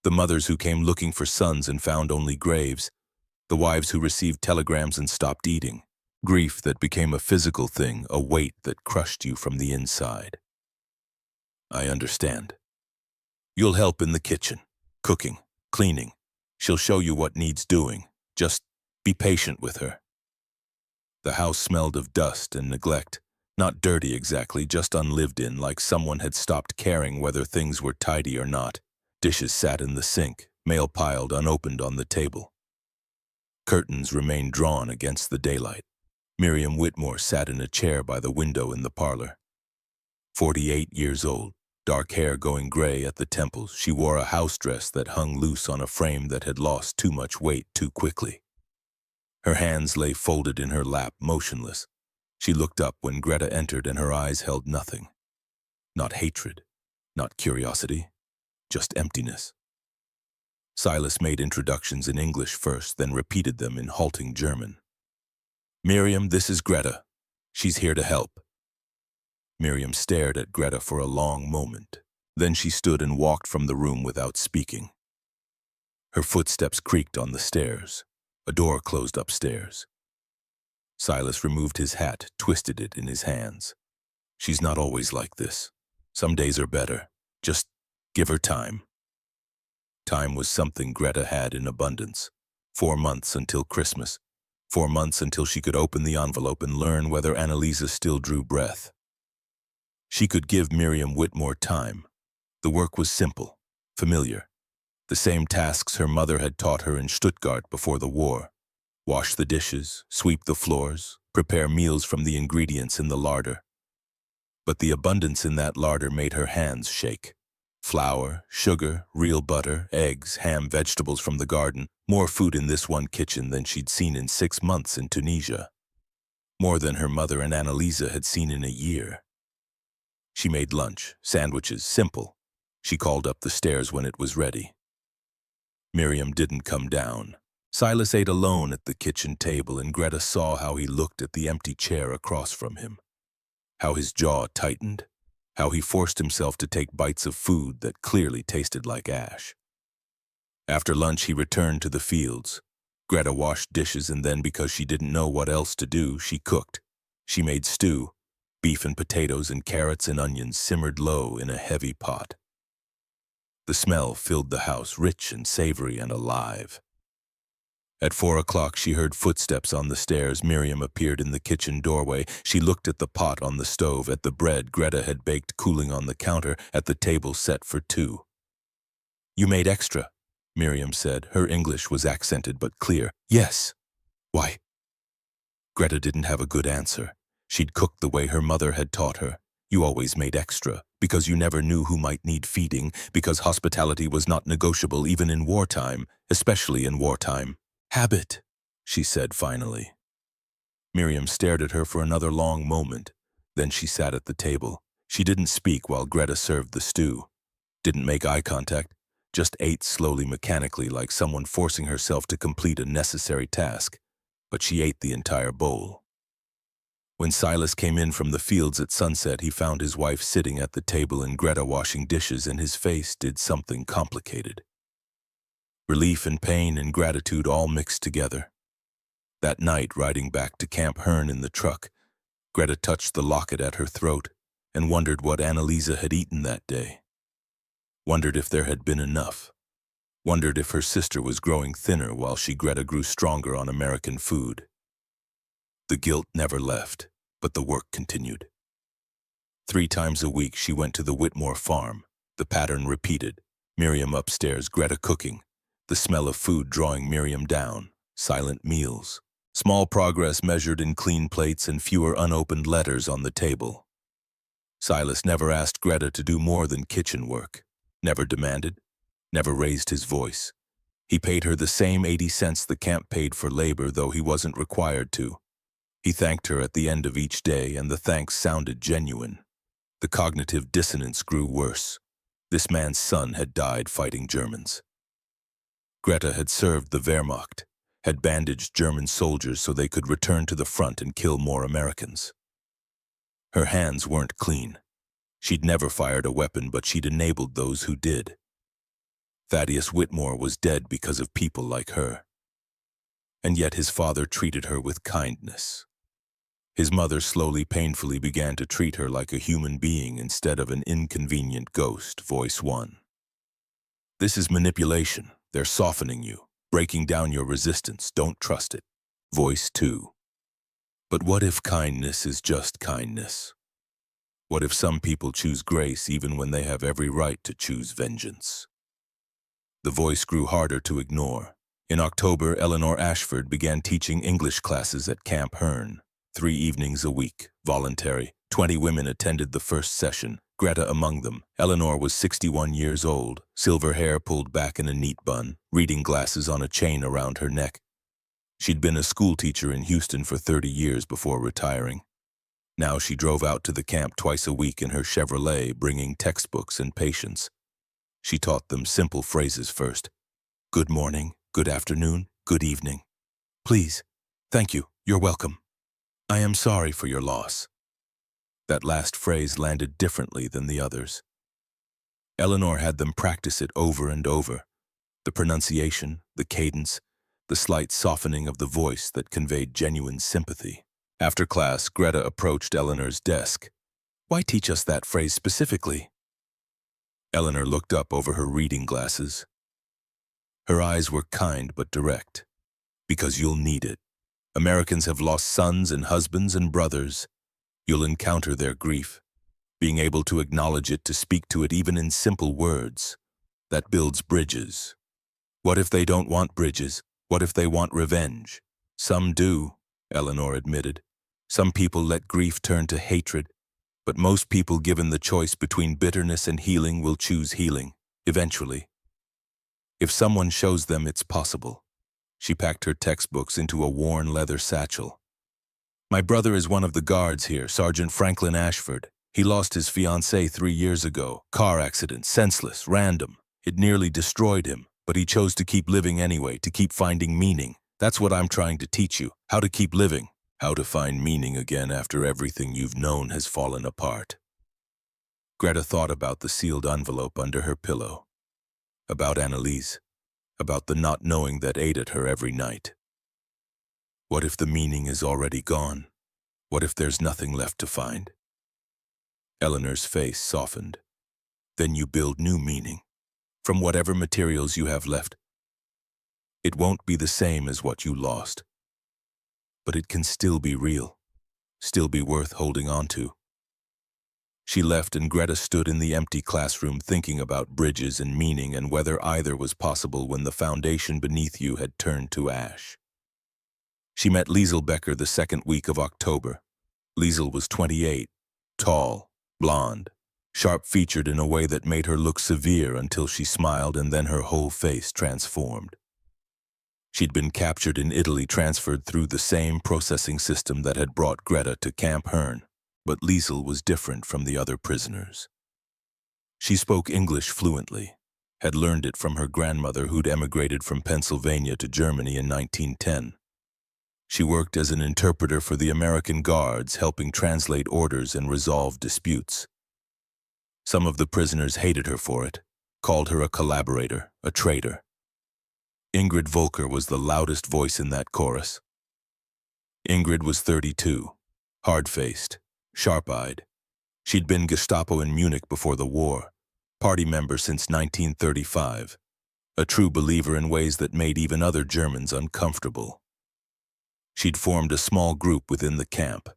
The mothers who came looking for sons and found only graves. The wives who received telegrams and stopped eating. Grief that became a physical thing, a weight that crushed you from the inside. "I understand. You'll help in the kitchen, cooking, cleaning. She'll show you what needs doing. Just be patient with her." The house smelled of dust and neglect. Not dirty exactly, just unlived in, like someone had stopped caring whether things were tidy or not. Dishes sat in the sink, mail piled unopened on the table. Curtains remained drawn against the daylight. Miriam Whitmore sat in a chair by the window in the parlor. 48 years old, dark hair going gray at the temples, she wore a house dress that hung loose on a frame that had lost too much weight too quickly. Her hands lay folded in her lap, motionless. She looked up when Greta entered, and her eyes held nothing. Not hatred, not curiosity, just emptiness. Silas made introductions in English first, then repeated them in halting German. "Miriam, this is Greta. She's here to help." Miriam stared at Greta for a long moment. Then she stood and walked from the room without speaking. Her footsteps creaked on the stairs. A door closed upstairs. Silas removed his hat, twisted it in his hands. "She's not always like this. Some days are better. Just give her time." Time was something Greta had in abundance. 4 months until Christmas. 4 months until she could open the envelope and learn whether Annalisa still drew breath. She could give Miriam Whitmore time. The work was simple, familiar. The same tasks her mother had taught her in Stuttgart before the war. Wash the dishes, sweep the floors, prepare meals from the ingredients in the larder. But the abundance in that larder made her hands shake. Flour, sugar, real butter, eggs, ham, vegetables from the garden. More food in this one kitchen than she'd seen in 6 months in Tunisia. More than her mother and Annalisa had seen in a year. She made lunch, sandwiches, simple. She called up the stairs when it was ready. Miriam didn't come down. Silas ate alone at the kitchen table, and Greta saw how he looked at the empty chair across from him. How his jaw tightened. How he forced himself to take bites of food that clearly tasted like ash. After lunch, he returned to the fields. Greta washed dishes, and then, because she didn't know what else to do, she cooked. She made stew. Beef and potatoes and carrots and onions simmered low in a heavy pot. The smell filled the house, rich and savory and alive. At 4 o'clock, she heard footsteps on the stairs. Miriam appeared in the kitchen doorway. She looked at the pot on the stove, at the bread Greta had baked cooling on the counter, at the table set for two. "You made extra," Miriam said. Her English was accented but clear. "Yes." "Why?" Greta didn't have a good answer. She'd cooked the way her mother had taught her. "You always made extra, because you never knew who might need feeding, because hospitality was not negotiable even in wartime, especially in wartime." "Habit," she said finally. Miriam stared at her for another long moment. Then she sat at the table. She didn't speak while Greta served the stew. Didn't make eye contact, just ate slowly, mechanically, like someone forcing herself to complete a necessary task. But she ate the entire bowl. When Silas came in from the fields at sunset, he found his wife sitting at the table and Greta washing dishes, and his face did something complicated. Relief and pain and gratitude all mixed together. That night, riding back to Camp Hearn in the truck, Greta touched the locket at her throat and wondered what Annalisa had eaten that day. Wondered if there had been enough. Wondered if her sister was growing thinner while she, Greta, grew stronger on American food. The guilt never left, but the work continued. 3 times a week she went to the Whitmore farm. The pattern repeated. Miriam upstairs, Greta cooking. The smell of food drawing Miriam down. Silent meals. Small progress measured in clean plates and fewer unopened letters on the table. Silas never asked Greta to do more than kitchen work. Never demanded. Never raised his voice. He paid her the same 80 cents the camp paid for labor, though he wasn't required to. He thanked her at the end of each day, and the thanks sounded genuine. The cognitive dissonance grew worse. This man's son had died fighting Germans. Greta had served the Wehrmacht, had bandaged German soldiers so they could return to the front and kill more Americans. Her hands weren't clean. She'd never fired a weapon, but she'd enabled those who did. Thaddeus Whitmore was dead because of people like her. And yet his father treated her with kindness. His mother slowly, painfully began to treat her like a human being instead of an inconvenient ghost. Voice 1. "This is manipulation. They're softening you, breaking down your resistance. Don't trust it." Voice 2. "But what if kindness is just kindness? What if some people choose grace even when they have every right to choose vengeance?" The voice grew harder to ignore. In October, Eleanor Ashford began teaching English classes at Camp Hearn. 3 evenings a week, voluntary. 20 women attended the first session, Greta among them. Eleanor was 61 years old, silver hair pulled back in a neat bun, reading glasses on a chain around her neck. She'd been a schoolteacher in Houston for 30 years before retiring. Now she drove out to the camp twice a week in her Chevrolet, bringing textbooks and patience. She taught them simple phrases first. "Good morning, good afternoon, good evening. Please, thank you, you're welcome. I am sorry for your loss." That last phrase landed differently than the others. Eleanor had them practice it over and over. The pronunciation, the cadence, the slight softening of the voice that conveyed genuine sympathy. After class, Greta approached Eleanor's desk. "Why teach us that phrase specifically?" Eleanor looked up over her reading glasses. Her eyes were kind but direct. "Because you'll need it. Americans have lost sons and husbands and brothers. You'll encounter their grief. Being able to acknowledge it, to speak to it even in simple words, that builds bridges. What if they don't want bridges? What if they want revenge? Some do," Eleanor admitted. "Some people let grief turn to hatred, but most people, given the choice between bitterness and healing, will choose healing, eventually. If someone shows them it's possible." She packed her textbooks into a worn leather satchel. "My brother is one of the guards here, Sergeant Franklin Ashford. He lost his fiancée 3 years ago. Car accident, senseless, random. It nearly destroyed him, but he chose to keep living anyway, to keep finding meaning. That's what I'm trying to teach you, how to keep living, how to find meaning again after everything you've known has fallen apart." Greta thought about the sealed envelope under her pillow, about Annalise, about the not knowing that ate at her every night. What if the meaning is already gone? What if there's nothing left to find? Eleanor's face softened. Then you build new meaning, from whatever materials you have left. It won't be the same as what you lost, but it can still be real, still be worth holding on to. She left and Greta stood in the empty classroom thinking about bridges and meaning and whether either was possible when the foundation beneath you had turned to ash. She met Liesel Becker the second week of October. Liesel was 28, tall, blonde, sharp-featured in a way that made her look severe until she smiled and then her whole face transformed. She'd been captured in Italy, transferred through the same processing system that had brought Greta to Camp Herne, but Liesel was different from the other prisoners. She spoke English fluently, had learned it from her grandmother who'd emigrated from Pennsylvania to Germany in 1910. She worked as an interpreter for the American Guards, helping translate orders and resolve disputes. Some of the prisoners hated her for it, called her a collaborator, a traitor. Ingrid Volker was the loudest voice in that chorus. Ingrid was 32, hard-faced, sharp-eyed. She'd been Gestapo in Munich before the war, party member since 1935, a true believer in ways that made even other Germans uncomfortable. She'd formed a small group within the camp,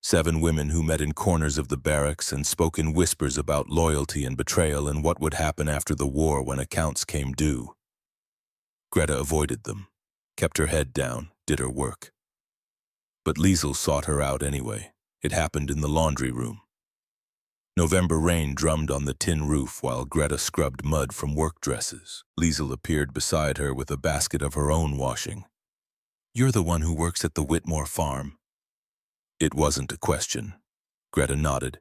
7 women who met in corners of the barracks and spoke in whispers about loyalty and betrayal and what would happen after the war when accounts came due. Greta avoided them, kept her head down, did her work. But Liesel sought her out anyway. It happened in the laundry room. November rain drummed on the tin roof while Greta scrubbed mud from work dresses. Liesel appeared beside her with a basket of her own washing. "You're the one who works at the Whitmore farm." It wasn't a question. Greta nodded.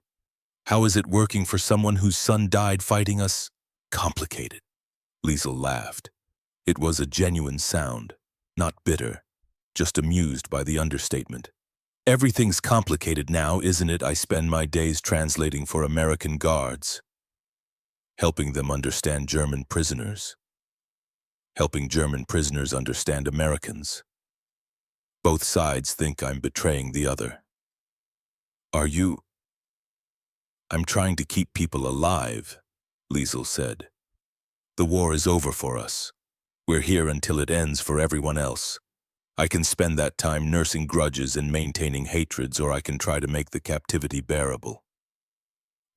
"How is it working for someone whose son died fighting us?" "Complicated." Liesel laughed. It was a genuine sound, not bitter, just amused by the understatement. "Everything's complicated now, isn't it? I spend my days translating for American Guards, helping them understand German prisoners, helping German prisoners understand Americans. Both sides think I'm betraying the other." "Are you?" "I'm trying to keep people alive," Liesel said. "The war is over for us. We're here until it ends for everyone else. I can spend that time nursing grudges and maintaining hatreds, or I can try to make the captivity bearable.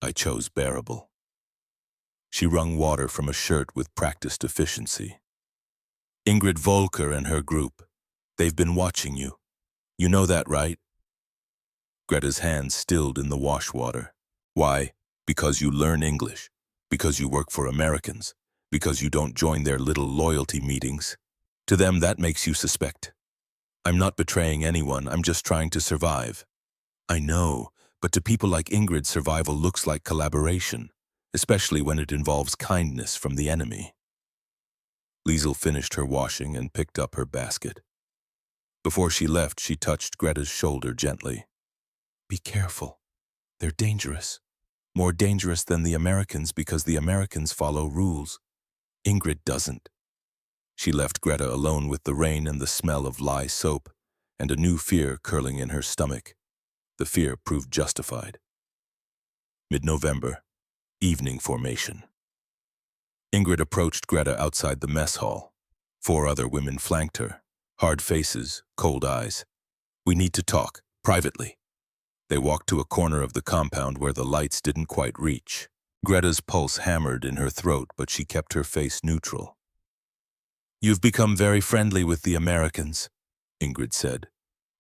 I chose bearable." She wrung water from a shirt with practiced efficiency. "Ingrid Volker and her group. They've been watching you. You know that, right?" Greta's hands stilled in the wash water. "Why? Because you learn English. Because you work for Americans. Because you don't join their little loyalty meetings. To them, that makes you suspect. I'm not betraying anyone. I'm just trying to survive." "I know, but to people like Ingrid, survival looks like collaboration, especially when it involves kindness from the enemy." Liesel finished her washing and picked up her basket. Before she left, she touched Greta's shoulder gently. "Be careful. They're dangerous. More dangerous than the Americans because the Americans follow rules. Ingrid doesn't." She left Greta alone with the rain and the smell of lye soap, and a new fear curling in her stomach. The fear proved justified. Mid-November, evening formation. Ingrid approached Greta outside the mess hall. 4 other women flanked her, hard faces, cold eyes. "We need to talk, privately." They walked to a corner of the compound where the lights didn't quite reach. Greta's pulse hammered in her throat, but she kept her face neutral. "You've become very friendly with the Americans," Ingrid said.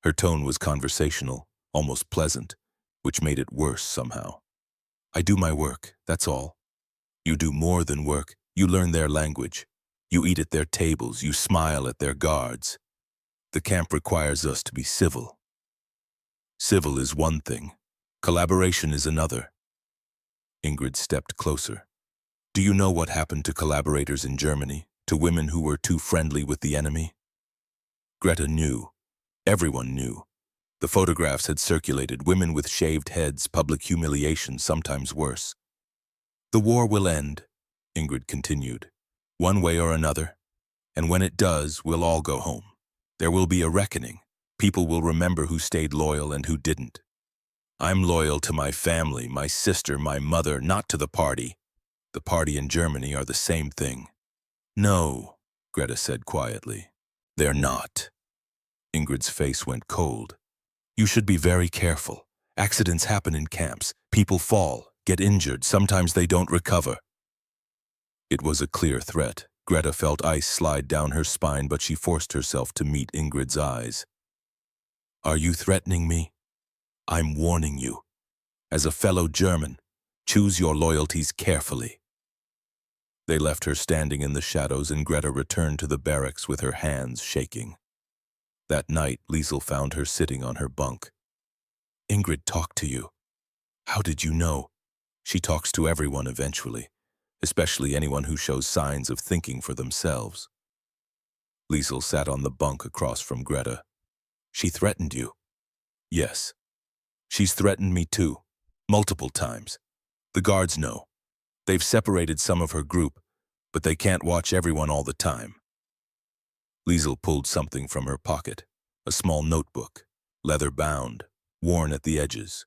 Her tone was conversational, almost pleasant, which made it worse somehow. "I do my work, that's all." "You do more than work. You learn their language. You eat at their tables. You smile at their guards. The camp requires us to be civil." "Civil is one thing. Collaboration is another." Ingrid stepped closer. "Do you know what happened to collaborators in Germany, to women who were too friendly with the enemy?" Greta knew. Everyone knew. The photographs had circulated, women with shaved heads, public humiliation, sometimes worse. "The war will end," Ingrid continued, "one way or another. And when it does, we'll all go home. There will be a reckoning. People will remember who stayed loyal and who didn't." I'm loyal to my family, my sister, my mother, not to the party. The party and Germany are the same thing. No, Greta said quietly. They're not. Ingrid's face went cold. You should be very careful. Accidents happen in camps. People fall, get injured. Sometimes they don't recover. It was a clear threat. Greta felt ice slide down her spine, but she forced herself to meet Ingrid's eyes. Are you threatening me? I'm warning you. As a fellow German, choose your loyalties carefully. They left her standing in the shadows, and Greta returned to the barracks with her hands shaking. That night, Liesel found her sitting on her bunk. Ingrid talked to you. How did you know? She talks to everyone eventually, especially anyone who shows signs of thinking for themselves. Liesel sat on the bunk across from Greta. She threatened you? Yes. She's threatened me too, multiple times. The guards know. They've separated some of her group, but they can't watch everyone all the time. Liesel pulled something from her pocket, a small notebook, leather-bound, worn at the edges.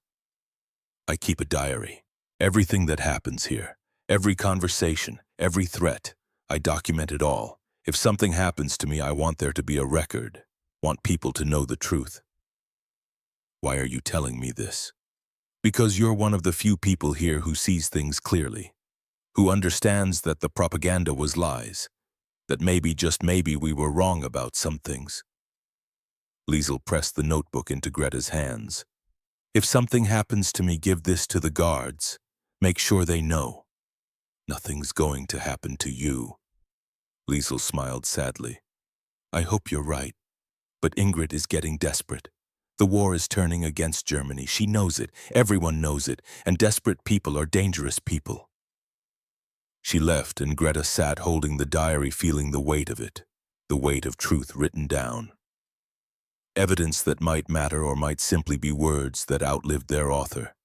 I keep a diary. Everything that happens here, every conversation, every threat, I document it all. If something happens to me, I want there to be a record, want people to know the truth. Why are you telling me this? Because you're one of the few people here who sees things clearly, who understands that the propaganda was lies, that maybe, just maybe, we were wrong about some things. Liesel pressed the notebook into Greta's hands. If something happens to me, give this to the guards. Make sure they know. Nothing's going to happen to you. Liesel smiled sadly. I hope you're right, but Ingrid is getting desperate. The war is turning against Germany. She knows it. Everyone knows it. And desperate people are dangerous people. She left, and Greta sat holding the diary, feeling the weight of it, the weight of truth written down. Evidence that might matter or might simply be words that outlived their author.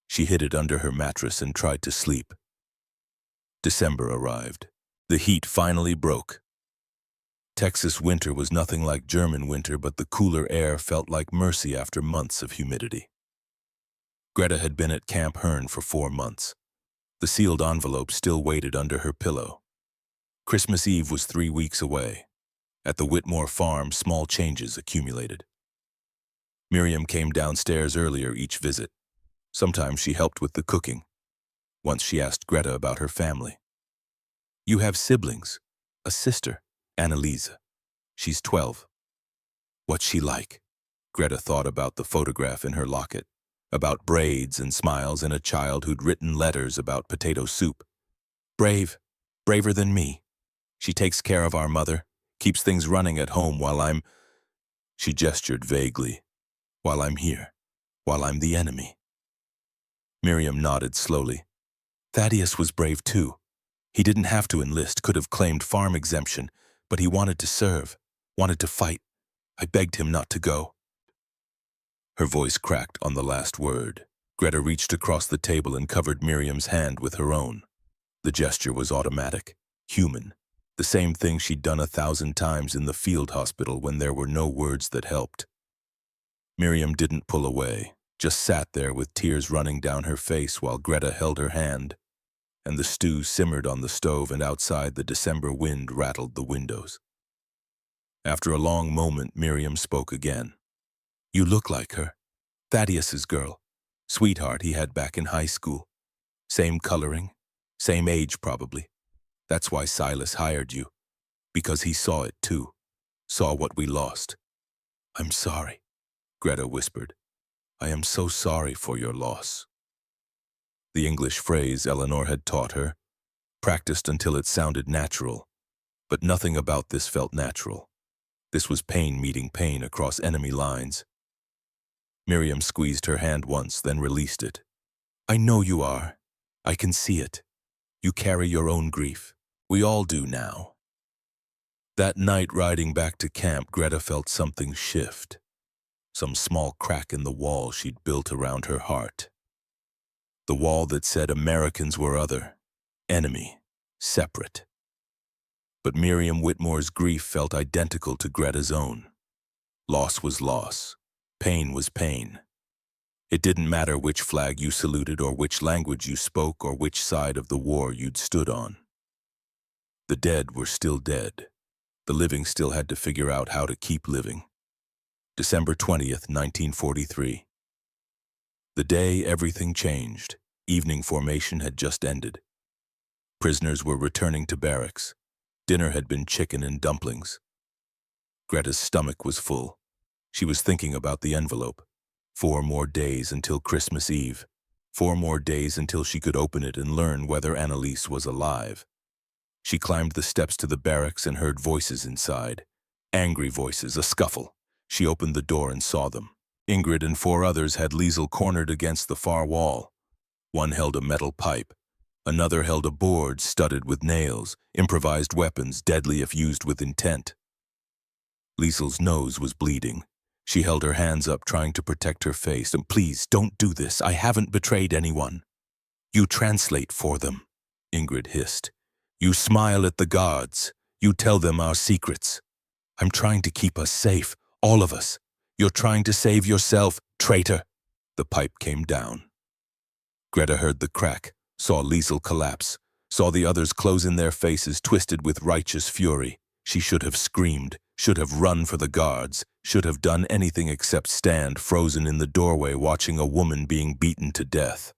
She hid it under her mattress and tried to sleep. December arrived. The heat finally broke. Texas winter was nothing like German winter, but the cooler air felt like mercy after months of humidity. Greta had been at Camp Hearn for 4 months. The sealed envelope still waited under her pillow. Christmas Eve was 3 weeks away. At the Whitmore farm, small changes accumulated. Miriam came downstairs earlier each visit. Sometimes she helped with the cooking. Once she asked Greta about her family. You have siblings, a sister, Annalisa. She's 12. What's she like? Greta thought about the photograph in her locket, about braids and smiles and a child who'd written letters about potato soup. Brave, braver than me. She takes care of our mother, keeps things running at home while I'm... She gestured vaguely. While I'm here, while I'm the enemy. Miriam nodded slowly. Thaddeus was brave too. He didn't have to enlist, could have claimed farm exemption, but he wanted to serve, wanted to fight. I begged him not to go. Her voice cracked on the last word. Greta reached across the table and covered Miriam's hand with her own. The gesture was automatic, human, the same thing she'd done 1,000 times in the field hospital when there were no words that helped. Miriam didn't pull away, just sat there with tears running down her face while Greta held her hand, and the stew simmered on the stove, and outside the December wind rattled the windows. After a long moment, Miriam spoke again. You look like her. Thaddeus's girl. Sweetheart he had back in high school. Same coloring, same age probably. That's why Silas hired you. Because he saw it too. Saw what we lost. I'm sorry, Greta whispered. I am so sorry for your loss. The English phrase Eleanor had taught her, practiced until it sounded natural, but nothing about this felt natural. This was pain meeting pain across enemy lines. Miriam squeezed her hand once, then released it. I know you are. I can see it. You carry your own grief. We all do now. That night riding back to camp, Greta felt something shift. Some small crack in the wall she'd built around her heart. The wall that said Americans were other, enemy, separate. But Miriam Whitmore's grief felt identical to Greta's own. Loss was loss. Pain was pain. It didn't matter which flag you saluted or which language you spoke or which side of the war you'd stood on. The dead were still dead. The living still had to figure out how to keep living. December 20th, 1943. The day everything changed. Evening formation had just ended. Prisoners were returning to barracks. Dinner had been chicken and dumplings. Greta's stomach was full. She was thinking about the envelope. 4 more days until Christmas Eve. 4 more days until she could open it and learn whether Anneliese was alive. She climbed the steps to the barracks and heard voices inside. Angry voices, a scuffle. She opened the door and saw them. Ingrid and 4 others had Liesel cornered against the far wall. One held a metal pipe. Another held a board studded with nails, improvised weapons deadly if used with intent. Liesel's nose was bleeding. She held her hands up trying to protect her face. "Please, don't do this. I haven't betrayed anyone." "You translate for them," Ingrid hissed. "You smile at the guards. You tell them our secrets. I'm trying to keep us safe, all of us. You're trying to save yourself, traitor." The pipe came down. Greta heard the crack, saw Liesel collapse, saw the others close in their faces, twisted with righteous fury. She should have screamed, should have run for the guards, should have done anything except stand frozen in the doorway watching a woman being beaten to death.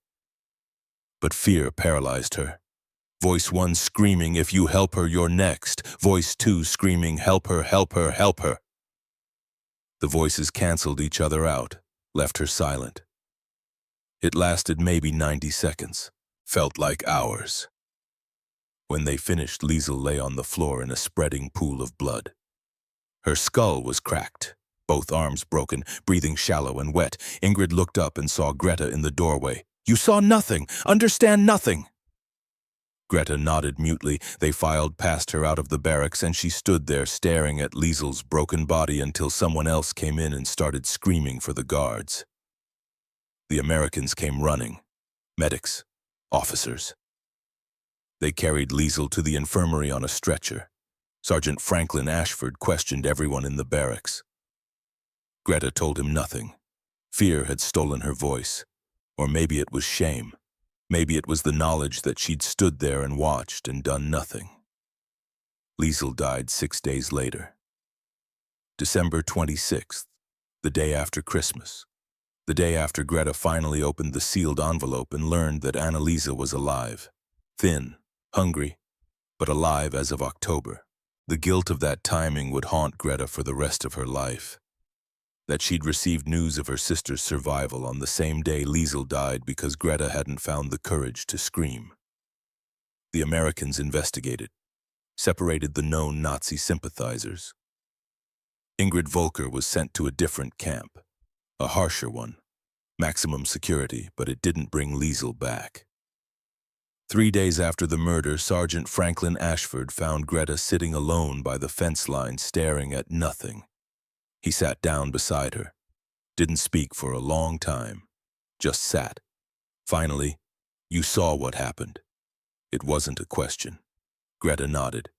But fear paralyzed her. Voice 1 screaming, "If you help her, you're next." Voice 2 screaming, "Help her, help her, help her." The voices canceled each other out, left her silent. It lasted maybe 90 seconds, felt like hours. When they finished, Liesel lay on the floor in a spreading pool of blood. Her skull was cracked, both arms broken, breathing shallow and wet. Ingrid looked up and saw Greta in the doorway. "You saw nothing, understand nothing." Greta nodded mutely. They filed past her out of the barracks, and she stood there staring at Liesel's broken body until someone else came in and started screaming for the guards. The Americans came running. Medics, officers. They carried Liesel to the infirmary on a stretcher. Sergeant Franklin Ashford questioned everyone in the barracks. Greta told him nothing. Fear had stolen her voice. Or maybe it was shame. Maybe it was the knowledge that she'd stood there and watched and done nothing. Liesel died 6 days later. December 26th, the day after Christmas. The day after Greta finally opened the sealed envelope and learned that Anneliese was alive. Thin, hungry, but alive as of October. The guilt of that timing would haunt Greta for the rest of her life. That she'd received news of her sister's survival on the same day Liesel died because Greta hadn't found the courage to scream. The Americans investigated, separated the known Nazi sympathizers. Ingrid Volker was sent to a different camp, a harsher one, maximum security, but it didn't bring Liesel back. 3 days after the murder, Sergeant Franklin Ashford found Greta sitting alone by the fence line staring at nothing. He sat down beside her, didn't speak for a long time, just sat. Finally, "You saw what happened." It wasn't a question. Greta nodded.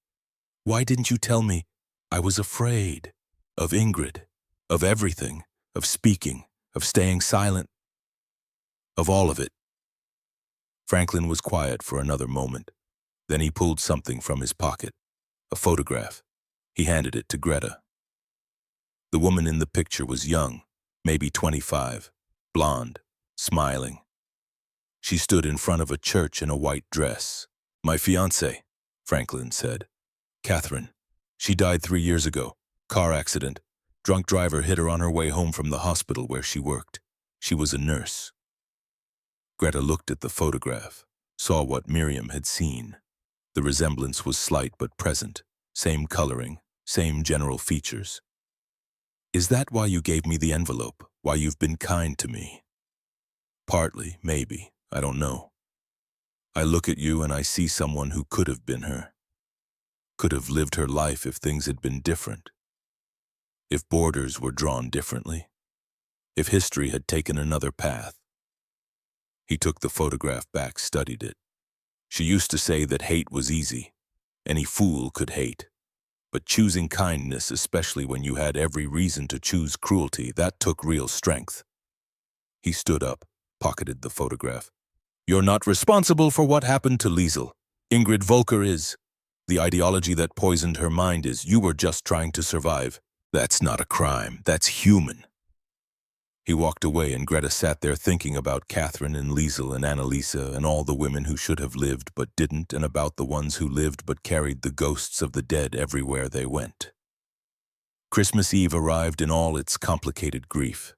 "Why didn't you tell me?" "I was afraid. Of Ingrid. Of everything. Of speaking. Of staying silent. Of all of it." Franklin was quiet for another moment. Then he pulled something from his pocket. A photograph. He handed it to Greta. The woman in the picture was young, maybe 25, blonde, smiling. She stood in front of a church in a white dress. "My fiancée," Franklin said. "Catherine. She died 3 years ago. Car accident. Drunk driver hit her on her way home from the hospital where she worked. She was a nurse." Greta looked at the photograph, saw what Miriam had seen. The resemblance was slight but present. Same coloring, same general features. "Is that why you gave me the envelope? Why you've been kind to me?" "Partly, maybe. I don't know. I look at you and I see someone who could have been her. Could have lived her life if things had been different. If borders were drawn differently. If history had taken another path." He took the photograph back, studied it. "She used to say that hate was easy. Any fool could hate. But choosing kindness, especially when you had every reason to choose cruelty, that took real strength." He stood up, pocketed the photograph. You're not responsible for what happened to Liesel. Ingrid Volker is. The ideology that poisoned her mind is you were just trying to survive. That's not a crime. That's human. He walked away and Greta sat there thinking about Catherine and Liesel and Annalisa and all the women who should have lived but didn't and about the ones who lived but carried the ghosts of the dead everywhere they went. Christmas Eve arrived in all its complicated grief.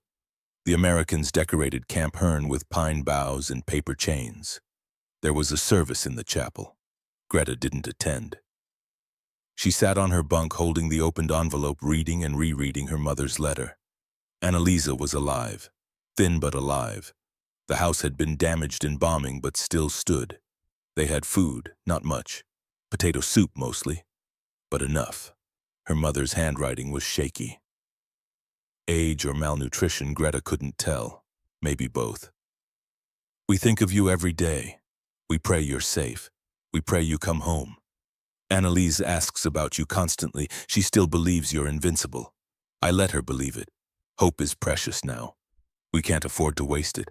The Americans decorated Camp Hearn with pine boughs and paper chains. There was a service in the chapel. Greta didn't attend. She sat on her bunk holding the opened envelope, reading and rereading her mother's letter. Annalisa was alive, thin but alive. The house had been damaged in bombing but still stood. They had food, not much. Potato soup mostly, but enough. Her mother's handwriting was shaky. Age or malnutrition, Greta couldn't tell. Maybe both. We think of you every day. We pray you're safe. We pray you come home. Annalise asks about you constantly. She still believes you're invincible. I let her believe it. Hope is precious now. We can't afford to waste it.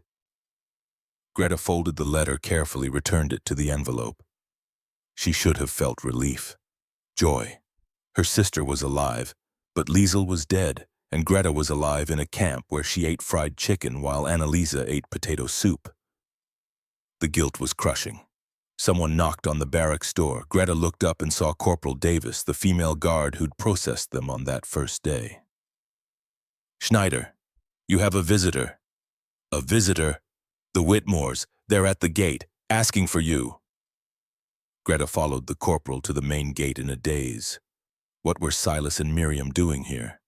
Greta folded the letter carefully, returned it to the envelope. She should have felt relief. Joy. Her sister was alive, but Liesel was dead, and Greta was alive in a camp where she ate fried chicken while Annalisa ate potato soup. The guilt was crushing. Someone knocked on the barracks door. Greta looked up and saw Corporal Davis, the female guard who'd processed them on that first day. Schneider, you have a visitor. A visitor? The Whitmores, they're at the gate, asking for you. Greta followed the corporal to the main gate in a daze. What were Silas and Miriam doing here?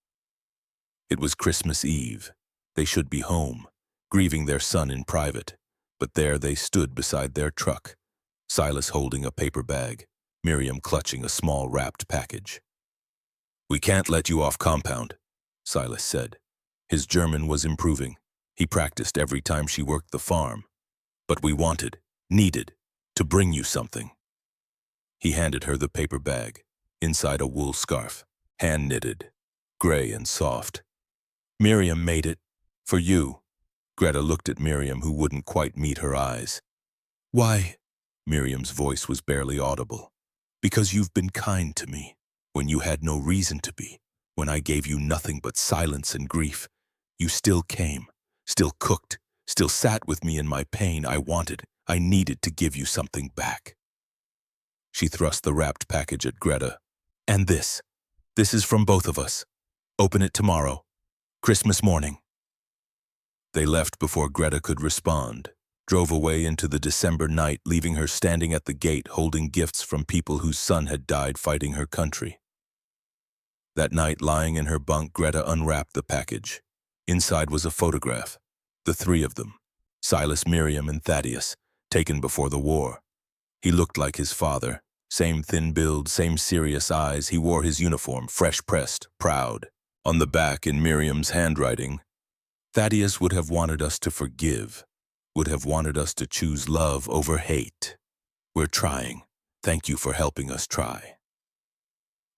It was Christmas Eve. They should be home, grieving their son in private. But there they stood beside their truck, Silas holding a paper bag, Miriam clutching a small wrapped package. We can't let you off compound, Silas said. His German was improving. He practiced every time she worked the farm. But we needed, to bring you something. He handed her the paper bag, inside a wool scarf, hand-knitted, gray and soft. Miriam made it, for you. Greta looked at Miriam, who wouldn't quite meet her eyes. Why? Miriam's voice was barely audible. Because you've been kind to me, when you had no reason to be. When I gave you nothing but silence and grief, you still came, still cooked, still sat with me in my pain. I needed to give you something back. She thrust the wrapped package at Greta. And this is from both of us. Open it tomorrow, Christmas morning. They left before Greta could respond, drove away into the December night, leaving her standing at the gate holding gifts from people whose son had died fighting her country. That night, lying in her bunk, Greta unwrapped the package. Inside was a photograph, the three of them, Silas, Miriam, and Thaddeus, taken before the war. He looked like his father, same thin build, same serious eyes. He wore his uniform, fresh pressed, proud. On the back, in Miriam's handwriting, Thaddeus would have wanted us to forgive, would have wanted us to choose love over hate. We're trying. Thank you for helping us try.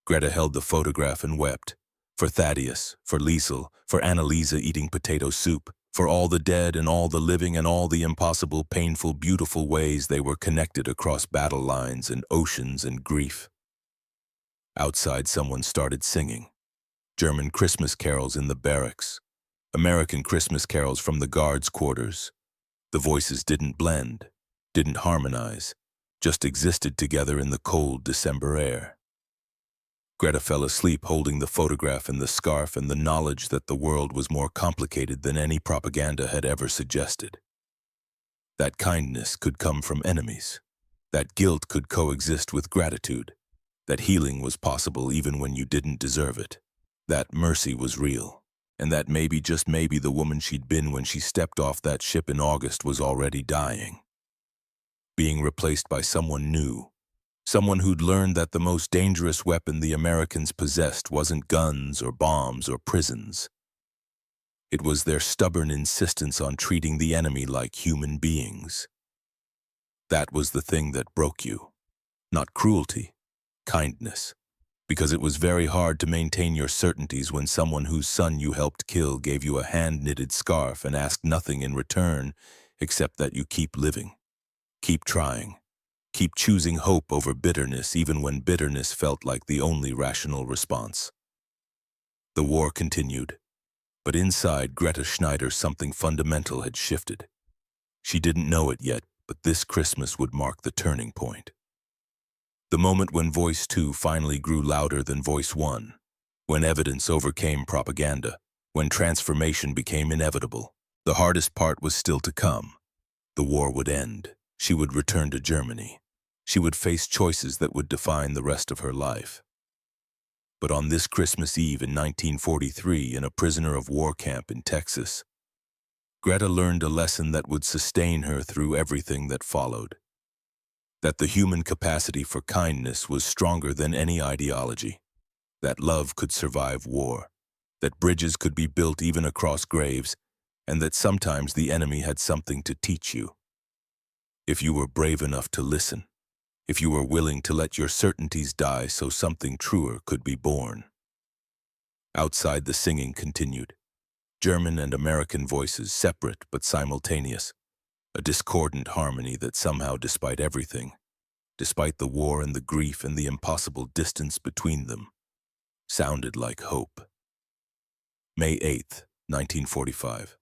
Greta held the photograph and wept. For Thaddeus, for Liesel, for Annalisa eating potato soup, for all the dead and all the living and all the impossible, painful, beautiful ways they were connected across battle lines and oceans and grief. Outside, someone started singing. German Christmas carols in the barracks. American Christmas carols from the guards' quarters. The voices didn't blend, didn't harmonize, just existed together in the cold December air. Greta fell asleep holding the photograph and the scarf and the knowledge that the world was more complicated than any propaganda had ever suggested. That kindness could come from enemies. That guilt could coexist with gratitude. That healing was possible even when you didn't deserve it. That mercy was real. And that maybe, just maybe, the woman she'd been when she stepped off that ship in August was already dying. Being replaced by someone new. Someone who'd learned that the most dangerous weapon the Americans possessed wasn't guns or bombs or prisons. It was their stubborn insistence on treating the enemy like human beings. That was the thing that broke you. Not cruelty, kindness. Because it was very hard to maintain your certainties when someone whose son you helped kill gave you a hand-knitted scarf and asked nothing in return except that you keep living, keep trying, keep choosing hope over bitterness even when bitterness felt like the only rational response. The war continued, but inside Greta Schneider something fundamental had shifted. She didn't know it yet, but this Christmas would mark the turning point. The moment when Voice 2 finally grew louder than Voice 1, when evidence overcame propaganda, when transformation became inevitable. The hardest part was still to come. The war would end. She would return to Germany. She would face choices that would define the rest of her life. But on this Christmas Eve in 1943, in a prisoner of war camp in Texas, Greta learned a lesson that would sustain her through everything that followed. That the human capacity for kindness was stronger than any ideology, that love could survive war, that bridges could be built even across graves, and that sometimes the enemy had something to teach you. If you were brave enough to listen, if you were willing to let your certainties die so something truer could be born. Outside, the singing continued. German and American voices, separate but simultaneous. A discordant harmony that somehow, despite everything, despite the war and the grief and the impossible distance between them, sounded like hope. May 8th, 1945.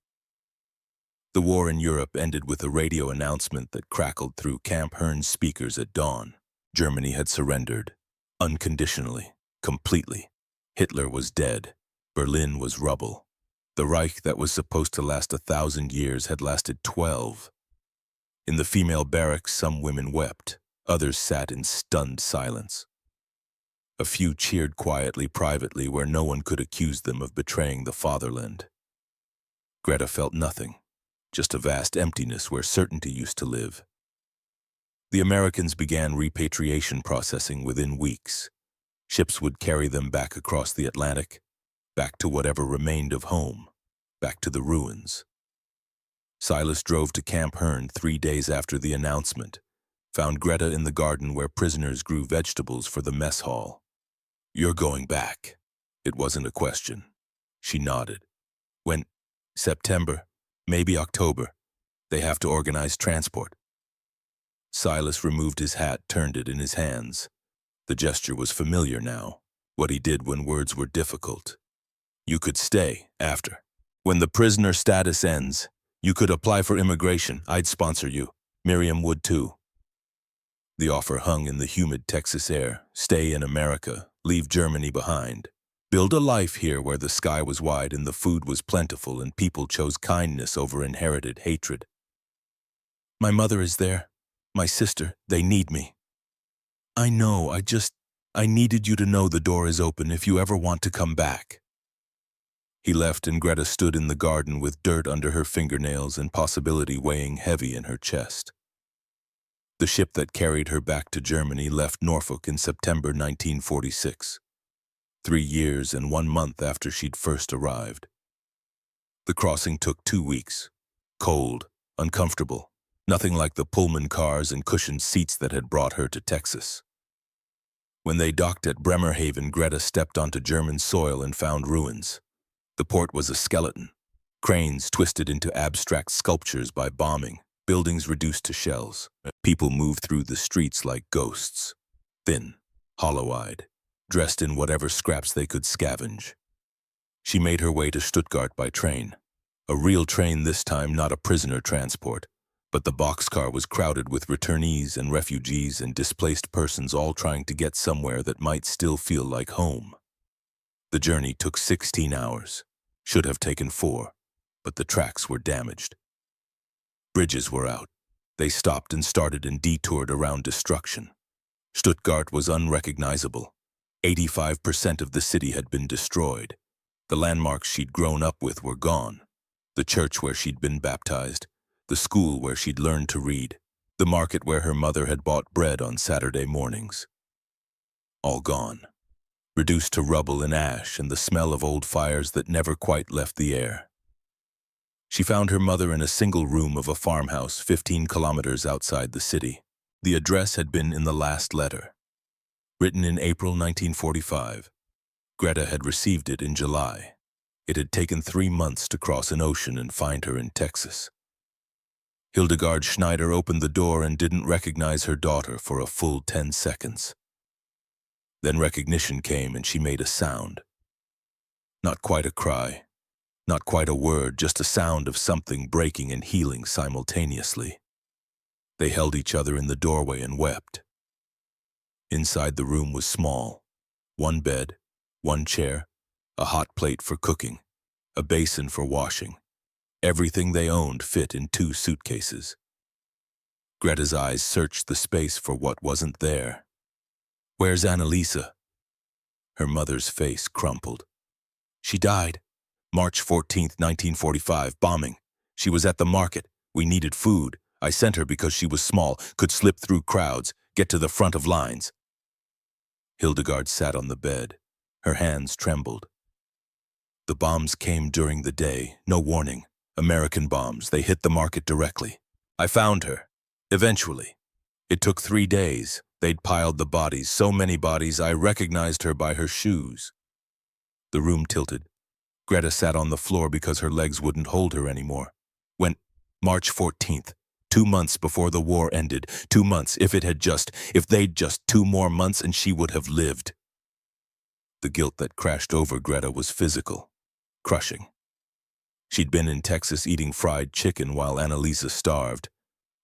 The war in Europe ended with a radio announcement that crackled through Camp Hearn's speakers at dawn. Germany had surrendered, unconditionally, completely. Hitler was dead. Berlin was rubble. The Reich that was supposed to last 1,000 years had lasted 12. In the female barracks, some women wept. Others sat in stunned silence. A few cheered quietly, privately, where no one could accuse them of betraying the fatherland. Greta felt nothing, just a vast emptiness where certainty used to live. The Americans began repatriation processing within weeks. Ships would carry them back across the Atlantic, back to whatever remained of home, back to the ruins. Silas drove to Camp Hearn 3 days after the announcement, found Greta in the garden where prisoners grew vegetables for the mess hall. "You're going back." It wasn't a question. She nodded. "When? September, maybe October. They have to organize transport." Silas removed his hat, turned it in his hands. The gesture was familiar now, what he did when words were difficult. "You could stay after. When the prisoner status ends, you could apply for immigration. I'd sponsor you. Miriam would too." The offer hung in the humid Texas air. Stay in America, leave Germany behind. Build a life here where the sky was wide and the food was plentiful and people chose kindness over inherited hatred. "My mother is there. My sister, they need me." "I know, I needed you to know the door is open if you ever want to come back." He left and Greta stood in the garden with dirt under her fingernails and possibility weighing heavy in her chest. The ship that carried her back to Germany left Norfolk in September 1946, 3 years and 1 month after she'd first arrived. The crossing took 2 weeks. Cold, uncomfortable, nothing like the Pullman cars and cushioned seats that had brought her to Texas. When they docked at Bremerhaven, Greta stepped onto German soil and found ruins. The port was a skeleton, cranes twisted into abstract sculptures by bombing, buildings reduced to shells. People moved through the streets like ghosts, thin, hollow-eyed, dressed in whatever scraps they could scavenge. She made her way to Stuttgart by train. A real train this time, not a prisoner transport, but the boxcar was crowded with returnees and refugees and displaced persons all trying to get somewhere that might still feel like home. The journey took 16 hours, should have taken 4, but the tracks were damaged. Bridges were out. They stopped and started and detoured around destruction. Stuttgart was unrecognizable. 85% of the city had been destroyed. The landmarks she'd grown up with were gone. The church where she'd been baptized, the school where she'd learned to read, the market where her mother had bought bread on Saturday mornings. All gone, reduced to rubble and ash and the smell of old fires that never quite left the air. She found her mother in a single room of a farmhouse 15 kilometers outside the city. The address had been in the last letter. Written in April 1945. Greta had received it in July. It had taken 3 months to cross an ocean and find her in Texas. Hildegard Schneider opened the door and didn't recognize her daughter for a full 10 seconds. Then recognition came and she made a sound. Not quite a cry, not quite a word, just a sound of something breaking and healing simultaneously. They held each other in the doorway and wept. Inside the room was small. One bed, one chair, a hot plate for cooking, a basin for washing. Everything they owned fit in 2 suitcases. Greta's eyes searched the space for what wasn't there. "Where's Annalisa?" Her mother's face crumpled. "She died. March 14th, 1945, bombing. She was at the market. We needed food. I sent her because she was small, could slip through crowds, get to the front of lines." Hildegard sat on the bed. Her hands trembled. "The bombs came during the day, no warning. American bombs, they hit the market directly. I found her. Eventually. It took 3 days. They'd piled the bodies, so many bodies I recognized her by her shoes." The room tilted. Greta sat on the floor because her legs wouldn't hold her anymore. When March 14th, 2 months before the war ended, 2 months, if they'd just 2 more months and she would have lived. The guilt that crashed over Greta was physical, crushing. She'd been in Texas eating fried chicken while Annalisa starved.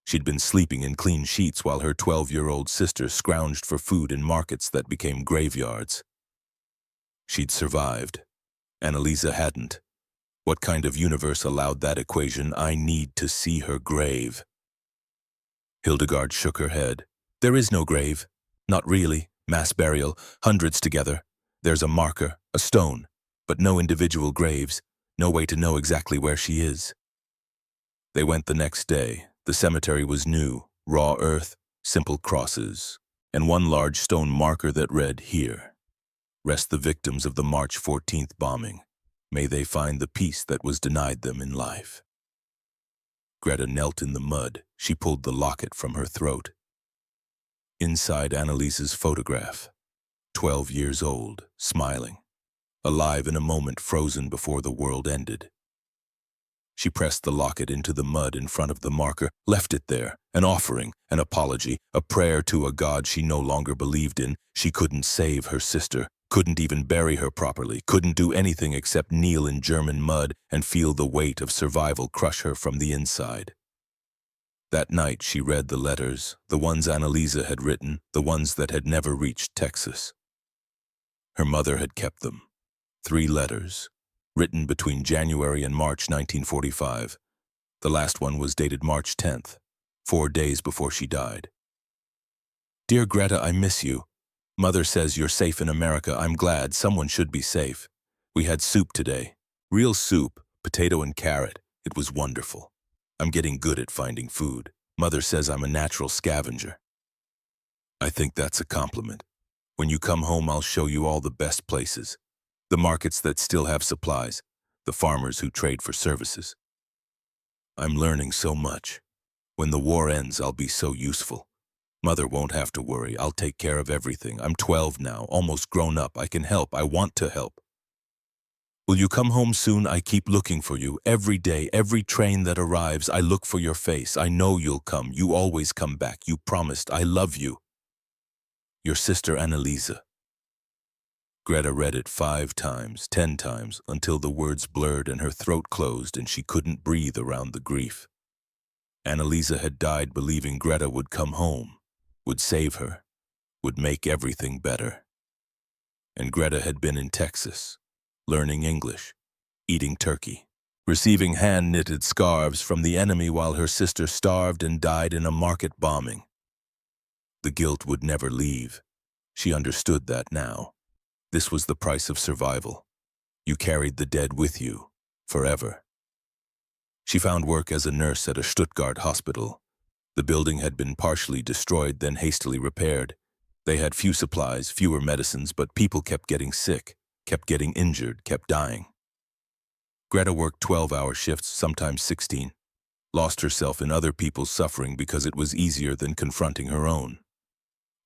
She'd been sleeping in clean sheets while her 12-year-old sister scrounged for food in markets that became graveyards. She'd survived. Annalisa hadn't. What kind of universe allowed that equation? "I need to see her grave." Hildegard shook her head. "There is no grave. Not really. Mass burial, hundreds together. There's a marker, a stone, but no individual graves. No way to know exactly where she is." They went the next day. The cemetery was new, raw earth, simple crosses, and one large stone marker that read, "Here rest the victims of the March 14th bombing. May they find the peace that was denied them in life." Greta knelt in the mud. She pulled the locket from her throat. Inside Annalisa's photograph, 12 years old, smiling, alive in a moment frozen before the world ended. She pressed the locket into the mud in front of the marker, left it there, an offering, an apology, a prayer to a God she no longer believed in. She couldn't save her sister, couldn't even bury her properly, couldn't do anything except kneel in German mud and feel the weight of survival crush her from the inside. That night she read the letters, the ones Annalisa had written, the ones that had never reached Texas. Her mother had kept them. 3 letters, written between January and March 1945. The last one was dated March 10th, 4 days before she died. "Dear Greta, I miss you. Mother says you're safe in America. I'm glad. Someone should be safe. We had soup today. Real soup, potato and carrot. It was wonderful. I'm getting good at finding food. Mother says I'm a natural scavenger. I think that's a compliment. When you come home, I'll show you all the best places. The markets that still have supplies, the farmers who trade for services. I'm learning so much. When the war ends, I'll be so useful. Mother won't have to worry. I'll take care of everything. I'm 12 now, almost grown up. I can help. I want to help. Will you come home soon? I keep looking for you. Every day, every train that arrives, I look for your face. I know you'll come. You always come back. You promised. I love you. Your sister Annalisa." Greta read it 5 times, 10 times, until the words blurred and her throat closed and she couldn't breathe around the grief. Annalisa had died believing Greta would come home, would save her, would make everything better. And Greta had been in Texas, learning English, eating turkey, receiving hand-knitted scarves from the enemy while her sister starved and died in a market bombing. The guilt would never leave. She understood that now. This was the price of survival. You carried the dead with you, forever. She found work as a nurse at a Stuttgart hospital. The building had been partially destroyed, then hastily repaired. They had few supplies, fewer medicines, but people kept getting sick, kept getting injured, kept dying. Greta worked 12-hour shifts, sometimes 16, lost herself in other people's suffering because it was easier than confronting her own.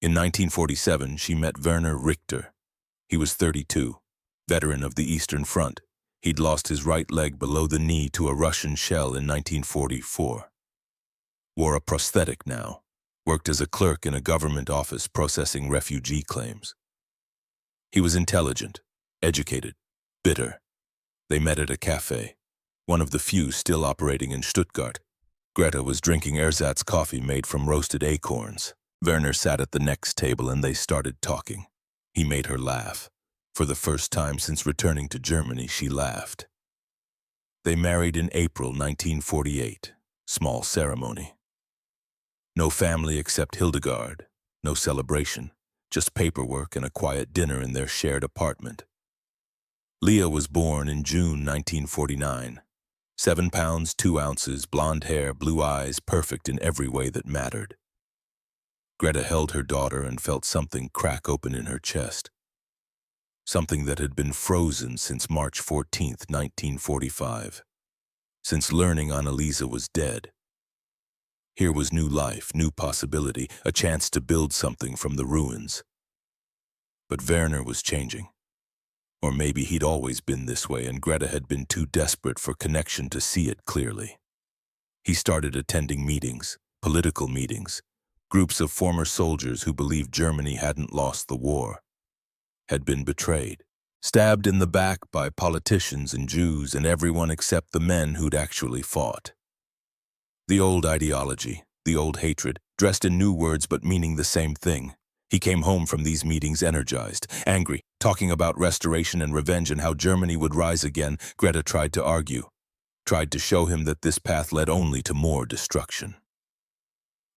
In 1947, she met Werner Richter. He was 32, veteran of the Eastern Front. He'd lost his right leg below the knee to a Russian shell in 1944. Wore a prosthetic now. Worked as a clerk in a government office processing refugee claims. He was intelligent, educated, bitter. They met at a cafe, one of the few still operating in Stuttgart. Greta was drinking ersatz coffee made from roasted acorns. Werner sat at the next table and they started talking. He made her laugh. For the first time since returning to Germany, she laughed. They married in April 1948. Small ceremony. No family except Hildegard. No celebration. Just paperwork and a quiet dinner in their shared apartment. Leah was born in June 1949. 7 pounds, 2 ounces, blonde hair, blue eyes, perfect in every way that mattered. Greta held her daughter and felt something crack open in her chest. Something that had been frozen since March 14, 1945. Since learning Annalisa was dead. Here was new life, new possibility, a chance to build something from the ruins. But Werner was changing. Or maybe he'd always been this way and Greta had been too desperate for connection to see it clearly. He started attending meetings, political meetings, groups of former soldiers who believed Germany hadn't lost the war, had been betrayed, stabbed in the back by politicians and Jews and everyone except the men who'd actually fought. The old ideology, the old hatred, dressed in new words but meaning the same thing. He came home from these meetings energized, angry, talking about restoration and revenge and how Germany would rise again. Greta tried to argue, tried to show him that this path led only to more destruction.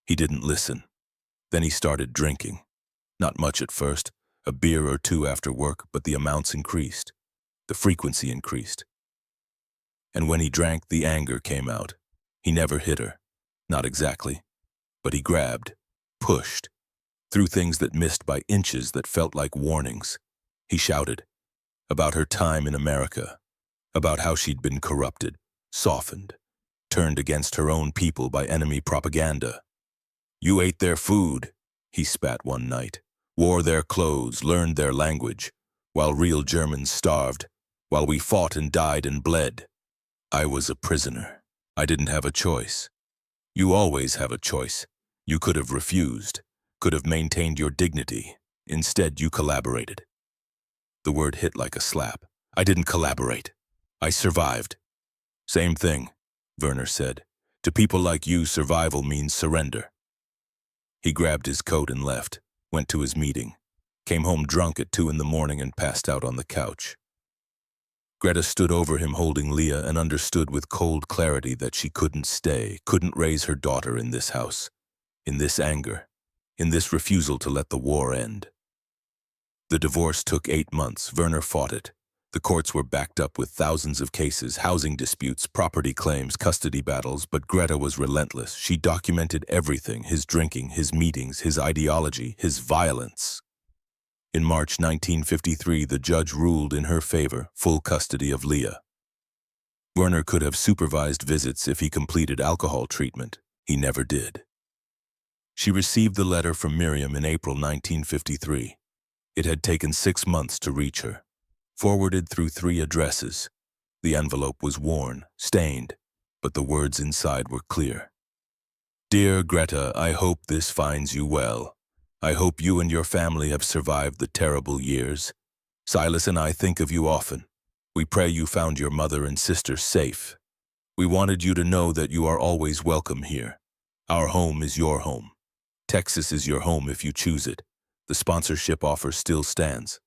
He didn't listen. Then he started drinking. Not much at first, a beer or two after work, but the amounts increased. The frequency increased. And when he drank, the anger came out. He never hit her. Not exactly. But he grabbed, pushed, threw things that missed by inches that felt like warnings. He shouted about her time in America, about how she'd been corrupted, softened, turned against her own people by enemy propaganda. You ate their food, he spat one night, wore their clothes, learned their language, while real Germans starved, while we fought and died and bled. I was a prisoner. I didn't have a choice. You always have a choice. You could have refused, could have maintained your dignity. Instead, you collaborated. The word hit like a slap. I didn't collaborate. I survived. Same thing, Werner said. To people like you, survival means surrender. He grabbed his coat and left, went to his meeting, came home drunk at 2 a.m. and passed out on the couch. Greta stood over him holding Leah and understood with cold clarity that she couldn't stay, couldn't raise her daughter in this house, in this anger, in this refusal to let the war end. The divorce took 8 months. Werner fought it. The courts were backed up with thousands of cases, housing disputes, property claims, custody battles, but Greta was relentless. She documented everything, his drinking, his meetings, his ideology, his violence. In March 1953, the judge ruled in her favor, full custody of Leah. Werner could have supervised visits if he completed alcohol treatment. He never did. She received the letter from Miriam in April 1953. It had taken 6 months to reach her. Forwarded through 3 addresses. The envelope was worn, stained, but the words inside were clear. Dear Greta, I hope this finds you well. I hope you and your family have survived the terrible years. Silas and I think of you often. We pray you found your mother and sister safe. We wanted you to know that you are always welcome here. Our home is your home. Texas is your home if you choose it. The sponsorship offer still stands.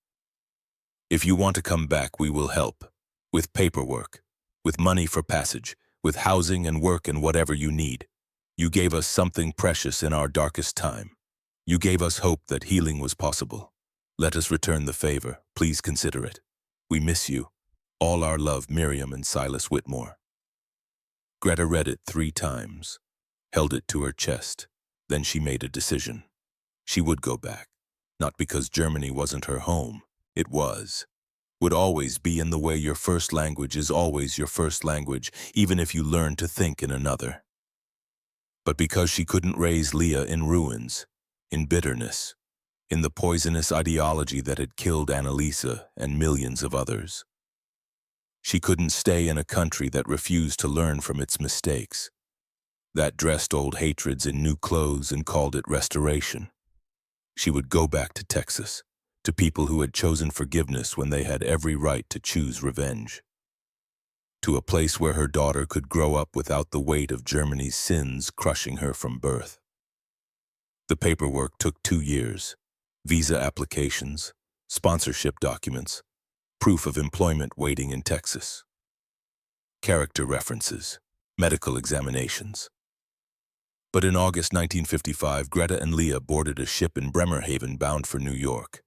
If you want to come back, we will help. With paperwork, with money for passage, with housing and work and whatever you need. You gave us something precious in our darkest time. You gave us hope that healing was possible. Let us return the favor. Please consider it. We miss you. All our love, Miriam and Silas Whitmore. Greta read it 3 times, held it to her chest. Then she made a decision. She would go back. Not because Germany wasn't her home. It was. Would always be in the way your first language is always your first language, even if you learn to think in another. But because she couldn't raise Leah in ruins, in bitterness, in the poisonous ideology that had killed Annalisa and millions of others. She couldn't stay in a country that refused to learn from its mistakes, that dressed old hatreds in new clothes and called it restoration. She would go back to Texas, to people who had chosen forgiveness when they had every right to choose revenge, to a place where her daughter could grow up without the weight of Germany's sins crushing her from birth. The paperwork took 2 years: visa applications, sponsorship documents, proof of employment waiting in Texas, character references, medical examinations. But in August 1955, Greta and Leah boarded a ship in Bremerhaven bound for New York.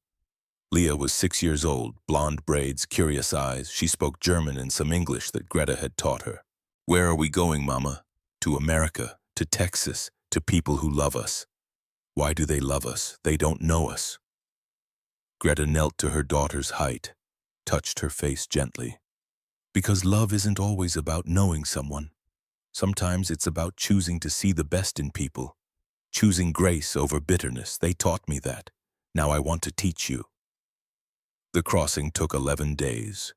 Leah was 6 years old, blonde braids, curious eyes. She spoke German and some English that Greta had taught her. "Where are we going, Mama?" "To America, to Texas, to people who love us." "Why do they love us? They don't know us." Greta knelt to her daughter's height, touched her face gently. "Because love isn't always about knowing someone. Sometimes it's about choosing to see the best in people, choosing grace over bitterness. They taught me that. Now I want to teach you." The crossing took 11 days.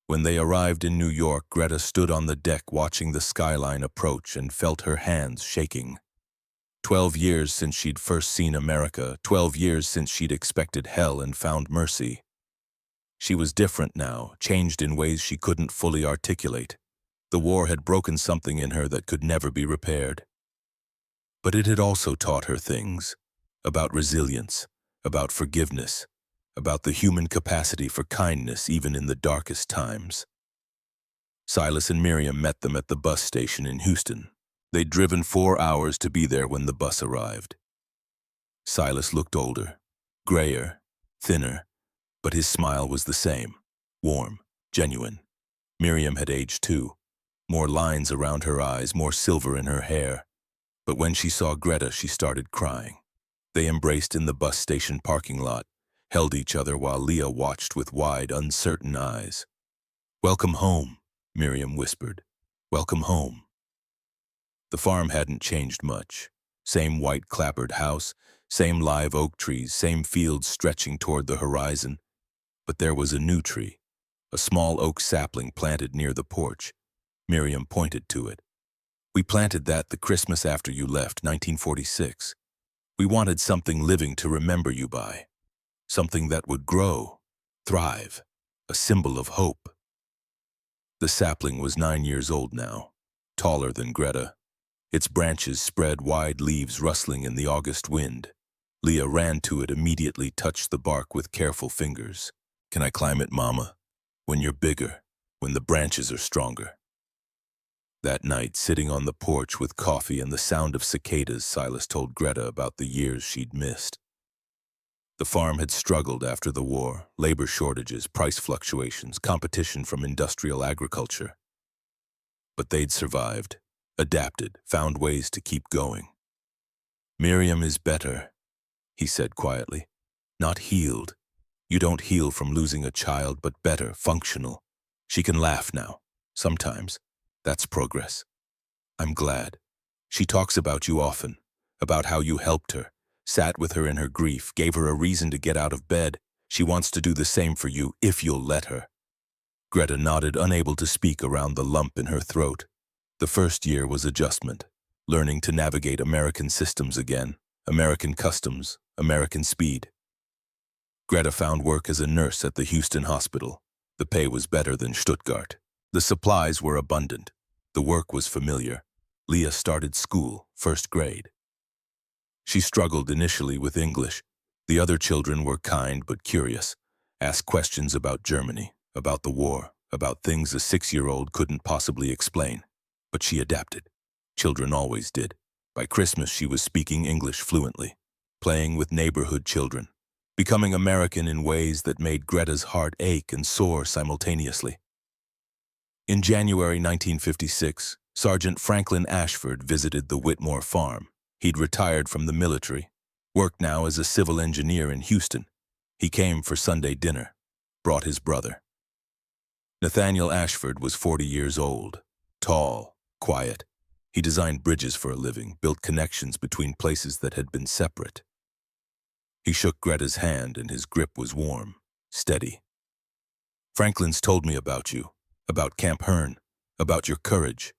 When they arrived in New York, Greta stood on the deck watching the skyline approach and felt her hands shaking. 12 years since she'd first seen America, 12 years since she'd expected hell and found mercy. She was different now, changed in ways she couldn't fully articulate. The war had broken something in her that could never be repaired. But it had also taught her things about resilience, about forgiveness, about the human capacity for kindness even in the darkest times. Silas and Miriam met them at the bus station in Houston. They'd driven 4 hours to be there when the bus arrived. Silas looked older, grayer, thinner, but his smile was the same, warm, genuine. Miriam had aged too, more lines around her eyes, more silver in her hair. But when she saw Greta, she started crying. They embraced in the bus station parking lot, held each other while Leah watched with wide, uncertain eyes. "Welcome home," Miriam whispered. "Welcome home." The farm hadn't changed much. Same white clapboard house, same live oak trees, same fields stretching toward the horizon. But there was a new tree, a small oak sapling planted near the porch. Miriam pointed to it. "We planted that the Christmas after you left, 1946. We wanted something living to remember you by. Something that would grow, thrive, a symbol of hope." The sapling was 9 years old now, taller than Greta. Its branches spread wide, leaves rustling in the August wind. Leah ran to it, immediately touched the bark with careful fingers. "Can I climb it, Mama? When you're bigger, when the branches are stronger." That night, sitting on the porch with coffee and the sound of cicadas, Silas told Greta about the years she'd missed. The farm had struggled after the war, labor shortages, price fluctuations, competition from industrial agriculture. But they'd survived, adapted, found ways to keep going. "Miriam is better," he said quietly. "Not healed. You don't heal from losing a child, but better, functional. She can laugh now, sometimes. That's progress. I'm glad. She talks about you often, about how you helped her, sat with her in her grief, gave her a reason to get out of bed. She wants to do the same for you, if you'll let her." Greta nodded, unable to speak around the lump in her throat. The first year was adjustment, learning to navigate American systems again, American customs, American speed. Greta found work as a nurse at the Houston hospital. The pay was better than Stuttgart. The supplies were abundant. The work was familiar. Leah started school, first grade. She struggled initially with English. The other children were kind but curious, asked questions about Germany, about the war, about things a 6-year-old couldn't possibly explain. But she adapted. Children always did. By Christmas, she was speaking English fluently, playing with neighborhood children, becoming American in ways that made Greta's heart ache and soar simultaneously. In January 1956, Sergeant Franklin Ashford visited the Whitmore farm. He'd retired from the military, worked now as a civil engineer in Houston. He came for Sunday dinner, brought his brother. Nathaniel Ashford was 40 years old, tall, quiet. He designed bridges for a living, built connections between places that had been separate. He shook Greta's hand and his grip was warm, steady. "Franklin's told me about you, about Camp Hearn, about your courage."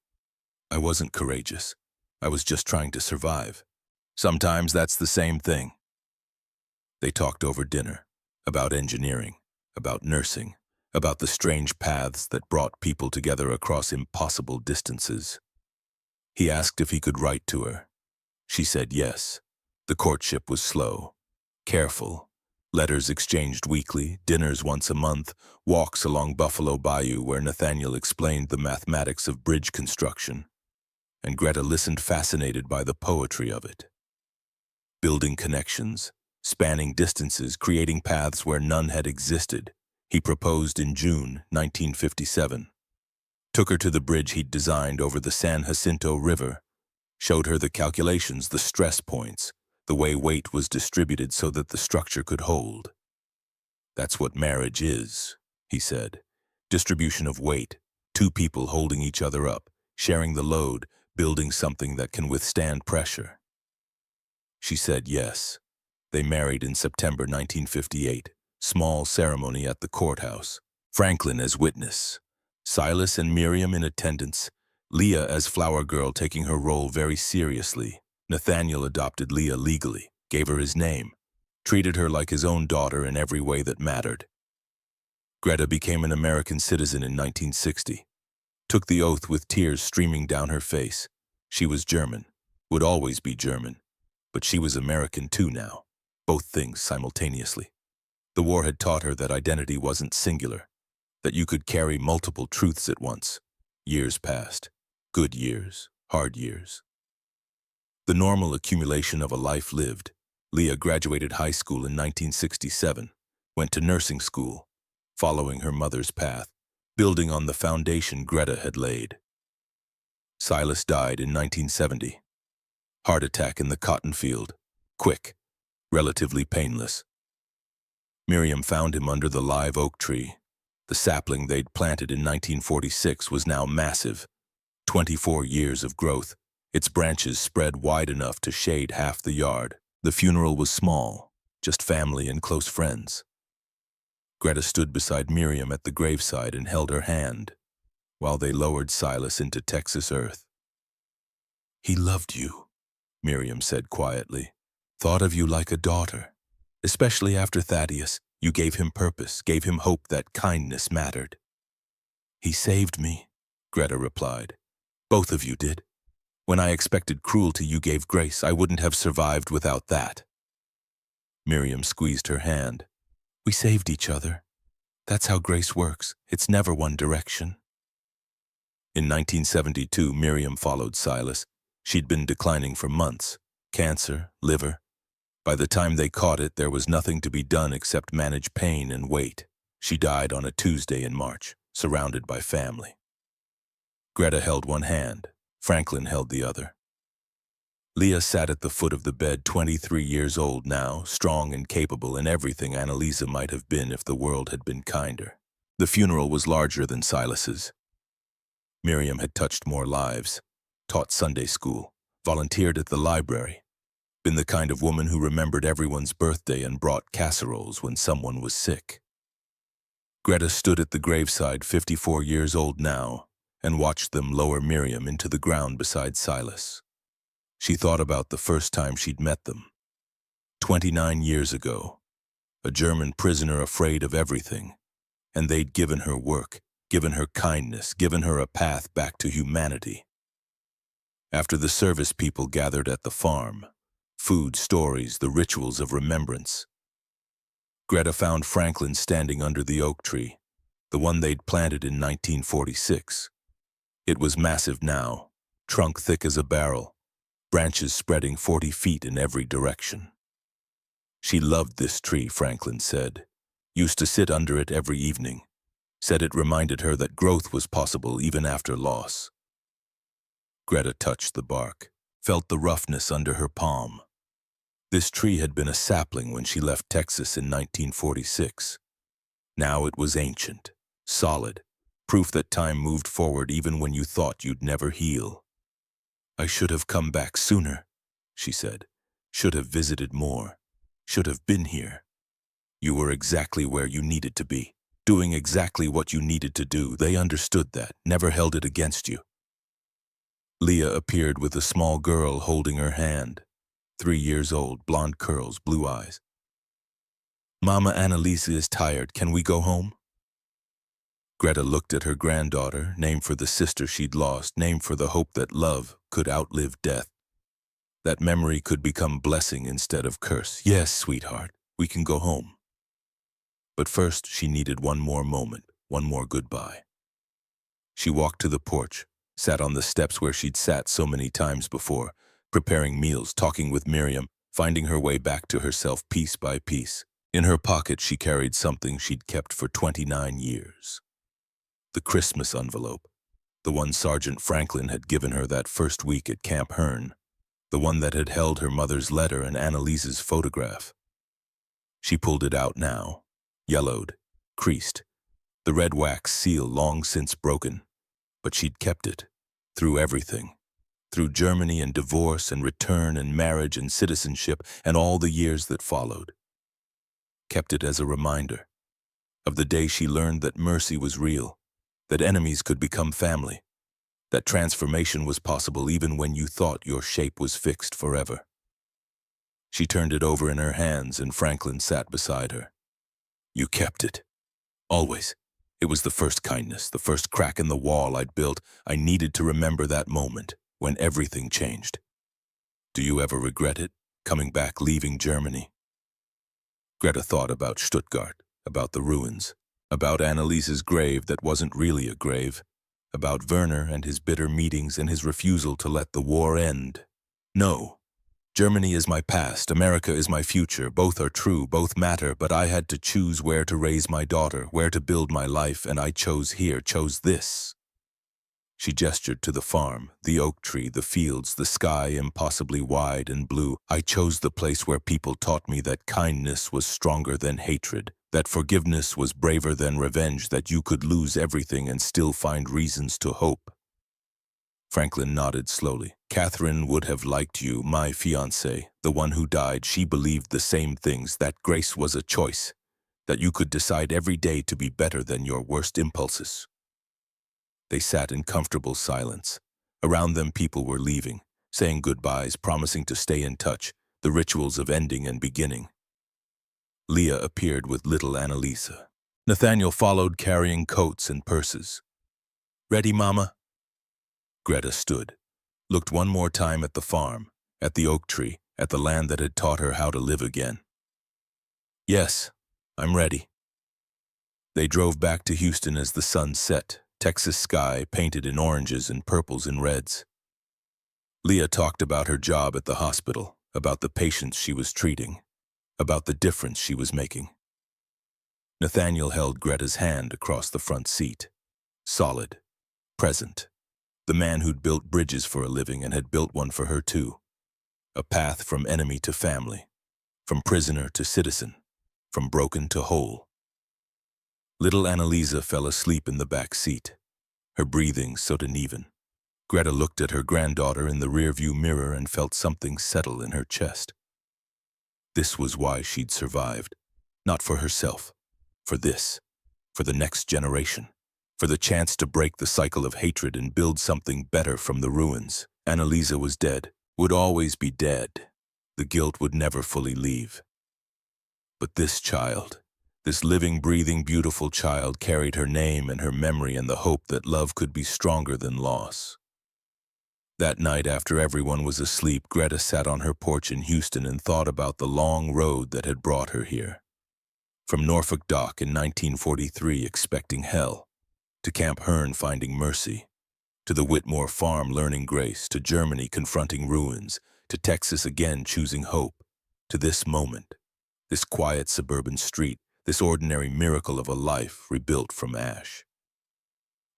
"I wasn't courageous. I was just trying to survive." "Sometimes that's the same thing." They talked over dinner, about engineering, about nursing, about the strange paths that brought people together across impossible distances. He asked if he could write to her. She said yes. The courtship was slow, careful. Letters exchanged weekly, dinners once a month, walks along Buffalo Bayou where Nathaniel explained the mathematics of bridge construction. And Greta listened fascinated by the poetry of it. Building connections, spanning distances, creating paths where none had existed. He proposed in June 1957. Took her to the bridge he'd designed over the San Jacinto River, showed her the calculations, the stress points, the way weight was distributed so that the structure could hold. "That's what marriage is," he said. "Distribution of weight, two people holding each other up, sharing the load, building something that can withstand pressure." She said yes. They married in September 1958, small ceremony at the courthouse. Franklin as witness, Silas and Miriam in attendance, Leah as flower girl taking her role very seriously. Nathaniel adopted Leah legally, gave her his name, treated her like his own daughter in every way that mattered. Greta became an American citizen in 1960, took the oath with tears streaming down her face. She was German, would always be German, but she was American too now, both things simultaneously. The war had taught her that identity wasn't singular, that you could carry multiple truths at once. Years passed, good years, hard years. The normal accumulation of a life lived. Leah graduated high school in 1967, went to nursing school, following her mother's path, building on the foundation Greta had laid. Silas died in 1970. Heart attack in the cotton field, quick, relatively painless. Miriam found him under the live oak tree. The sapling they'd planted in 1946 was now massive, 24 years of growth. Its branches spread wide enough to shade half the yard. The funeral was small, just family and close friends. Greta stood beside Miriam at the graveside and held her hand, while they lowered Silas into Texas earth. "He loved you," Miriam said quietly. "Thought of you like a daughter. Especially after Thaddeus, you gave him purpose, gave him hope that kindness mattered." "He saved me," Greta replied. "Both of you did. When I expected cruelty, you gave grace. I wouldn't have survived without that." Miriam squeezed her hand. "We saved each other. That's how grace works. It's never one direction." In 1972, Miriam followed Silas. She'd been declining for months. Cancer, liver. By the time they caught it, there was nothing to be done except manage pain and wait. She died on a Tuesday in March, surrounded by family. Greta held one hand. Franklin held the other. Leah sat at the foot of the bed, 23 years old now, strong and capable in everything Annalisa might have been if the world had been kinder. The funeral was larger than Silas's. Miriam had touched more lives, taught Sunday school, volunteered at the library, been the kind of woman who remembered everyone's birthday and brought casseroles when someone was sick. Greta stood at the graveside, 54 years old now, and watched them lower Miriam into the ground beside Silas. She thought about the first time she'd met them. 29 years ago, a German prisoner afraid of everything, and they'd given her work, given her kindness, given her a path back to humanity. After the service people gathered at the farm, food, stories, the rituals of remembrance. Greta found Franklin standing under the oak tree, the one they'd planted in 1946. It was massive now, trunk thick as a barrel, branches spreading 40 feet in every direction. She loved this tree, Franklin said. Used to sit under it every evening. Said it reminded her that growth was possible even after loss. Greta touched the bark, felt the roughness under her palm. This tree had been a sapling when she left Texas in 1946. Now it was ancient, solid, proof that time moved forward even when you thought you'd never heal. "I should have come back sooner," she said. "Should have visited more." should have been here. You were exactly where you needed to be, doing exactly what you needed to do. They understood that, never held it against you. Leah appeared with a small girl holding her hand. 3 years old, blonde curls, blue eyes. Mama Annalisa is tired. Can we go home? Greta looked at her granddaughter, named for the sister she'd lost, named for the hope that love could outlive death. That memory could become blessing instead of curse. Yes, sweetheart, we can go home. But first, she needed one more moment, one more goodbye. She walked to the porch, sat on the steps where she'd sat so many times before, preparing meals, talking with Miriam, finding her way back to herself piece by piece. In her pocket, she carried something she'd kept for 29 years. The Christmas envelope, the one Sergeant Franklin had given her that first week at Camp Hearn, the one that had held her mother's letter and Annalise's photograph. She pulled it out now, yellowed, creased, the red wax seal long since broken, but she'd kept it, through everything, through Germany and divorce and return and marriage and citizenship and all the years that followed. Kept it as a reminder of the day she learned that mercy was real, that enemies could become family, that transformation was possible even when you thought your shape was fixed forever. She turned it over in her hands and Franklin sat beside her. You kept it. Always. It was the first kindness, the first crack in the wall I'd built. I needed to remember that moment when everything changed. Do you ever regret it, coming back, leaving Germany? Greta thought about Stuttgart, about the ruins, about Annaliese's grave that wasn't really a grave, about Werner and his bitter meetings and his refusal to let the war end. No, Germany is my past, America is my future, both are true, both matter, but I had to choose where to raise my daughter, where to build my life, and I chose here, chose this. She gestured to the farm, the oak tree, the fields, the sky impossibly wide and blue. I chose the place where people taught me that kindness was stronger than hatred, that forgiveness was braver than revenge, that you could lose everything and still find reasons to hope. Franklin nodded slowly. Catherine would have liked you, my fiancée, the one who died. She believed the same things, that grace was a choice, that you could decide every day to be better than your worst impulses. They sat in comfortable silence. Around them people were leaving, saying goodbyes, promising to stay in touch, the rituals of ending and beginning. Leah appeared with little Annalisa. Nathaniel followed carrying coats and purses. Ready, Mama? Greta stood, looked one more time at the farm, at the oak tree, at the land that had taught her how to live again. Yes, I'm ready. They drove back to Houston as the sun set, Texas sky painted in oranges and purples and reds. Leah talked about her job at the hospital, about the patients she was treating, about the difference she was making. Nathaniel held Greta's hand across the front seat, solid, present, the man who'd built bridges for a living and had built one for her too, a path from enemy to family, from prisoner to citizen, from broken to whole. Little Annalisa fell asleep in the back seat, her breathing sudden even. Greta looked at her granddaughter in the rearview mirror and felt something settle in her chest. This was why she'd survived, not for herself, for this, for the next generation, for the chance to break the cycle of hatred and build something better from the ruins. Annalisa was dead, would always be dead. The guilt would never fully leave. But this child, this living, breathing, beautiful child carried her name and her memory and the hope that love could be stronger than loss. That night, after everyone was asleep, Greta sat on her porch in Houston and thought about the long road that had brought her here. From Norfolk Dock in 1943 expecting hell, to Camp Hearn finding mercy, to the Whitmore farm learning grace, to Germany confronting ruins, to Texas again choosing hope, to this moment, this quiet suburban street, this ordinary miracle of a life rebuilt from ash.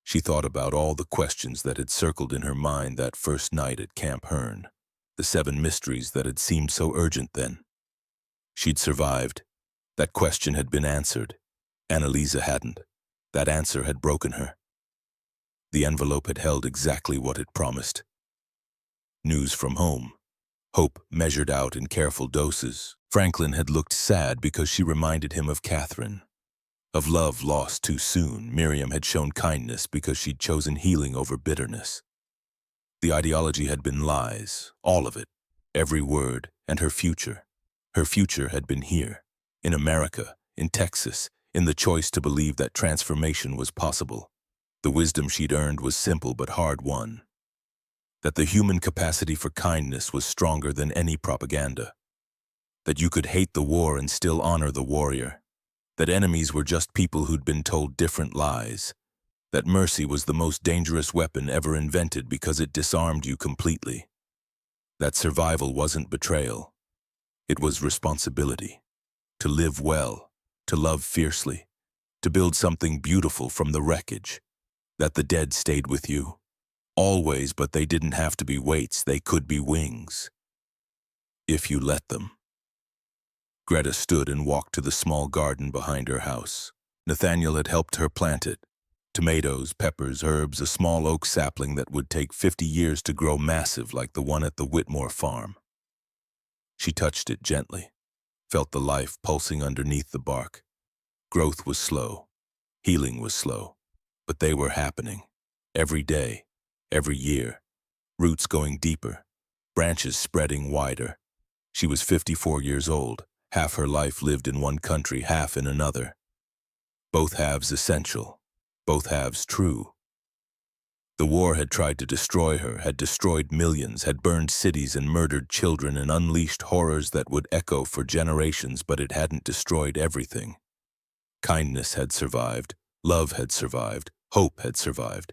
She thought about all the questions that had circled in her mind that first night at Camp Hearn, the 7 mysteries that had seemed so urgent then. She'd survived. That question had been answered. Annalisa hadn't. That answer had broken her. The envelope had held exactly what it promised. News from home. Hope measured out in careful doses. Franklin had looked sad because she reminded him of Catherine. Of love lost too soon, Miriam had shown kindness because she'd chosen healing over bitterness. The ideology had been lies, all of it, every word, and her future. Her future had been here, in America, in Texas, in the choice to believe that transformation was possible. The wisdom she'd earned was simple but hard-won. That the human capacity for kindness was stronger than any propaganda. That you could hate the war and still honor the warrior. That enemies were just people who'd been told different lies. That mercy was the most dangerous weapon ever invented because it disarmed you completely. That survival wasn't betrayal. It was responsibility. To live well, to love fiercely, to build something beautiful from the wreckage. That the dead stayed with you. Always, but they didn't have to be weights, they could be wings. If you let them. Greta stood and walked to the small garden behind her house. Nathaniel had helped her plant it. Tomatoes, peppers, herbs, a small oak sapling that would take 50 years to grow massive like the one at the Whitmore farm. She touched it gently, felt the life pulsing underneath the bark. Growth was slow, healing was slow, but they were happening. Every day, every year, roots going deeper, branches spreading wider. She was 54 years old, half her life lived in one country, half in another. Both halves essential, both halves true. The war had tried to destroy her, had destroyed millions, had burned cities and murdered children and unleashed horrors that would echo for generations, but it hadn't destroyed everything. Kindness had survived, love had survived, hope had survived.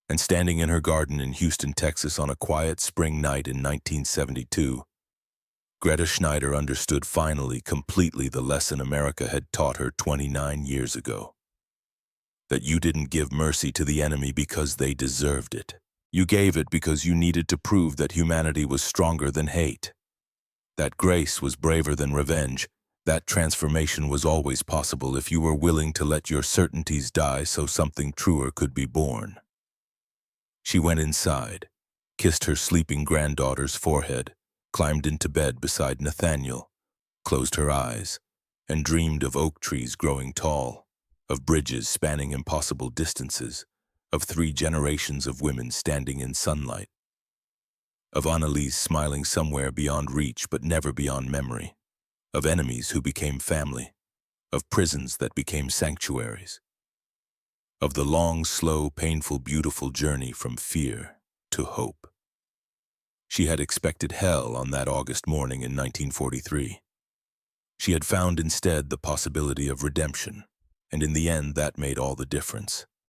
And standing in her garden in Houston, Texas on a quiet spring night in 1972, Greta Schneider understood finally, completely the lesson America had taught her 29 years ago. That you didn't give mercy to the enemy because they deserved it. You gave it because you needed to prove that humanity was stronger than hate. That grace was braver than revenge. That transformation was always possible if you were willing to let your certainties die so something truer could be born. She went inside, kissed her sleeping granddaughter's forehead, climbed into bed beside Nathaniel, closed her eyes, and dreamed of oak trees growing tall, of bridges spanning impossible distances, of 3 generations of women standing in sunlight, of Annalise smiling somewhere beyond reach but never beyond memory, of enemies who became family, of prisons that became sanctuaries, of the long, slow, painful, beautiful journey from fear to hope. She had expected hell on that August morning in 1943. She had found instead the possibility of redemption, and in the end that made all the difference.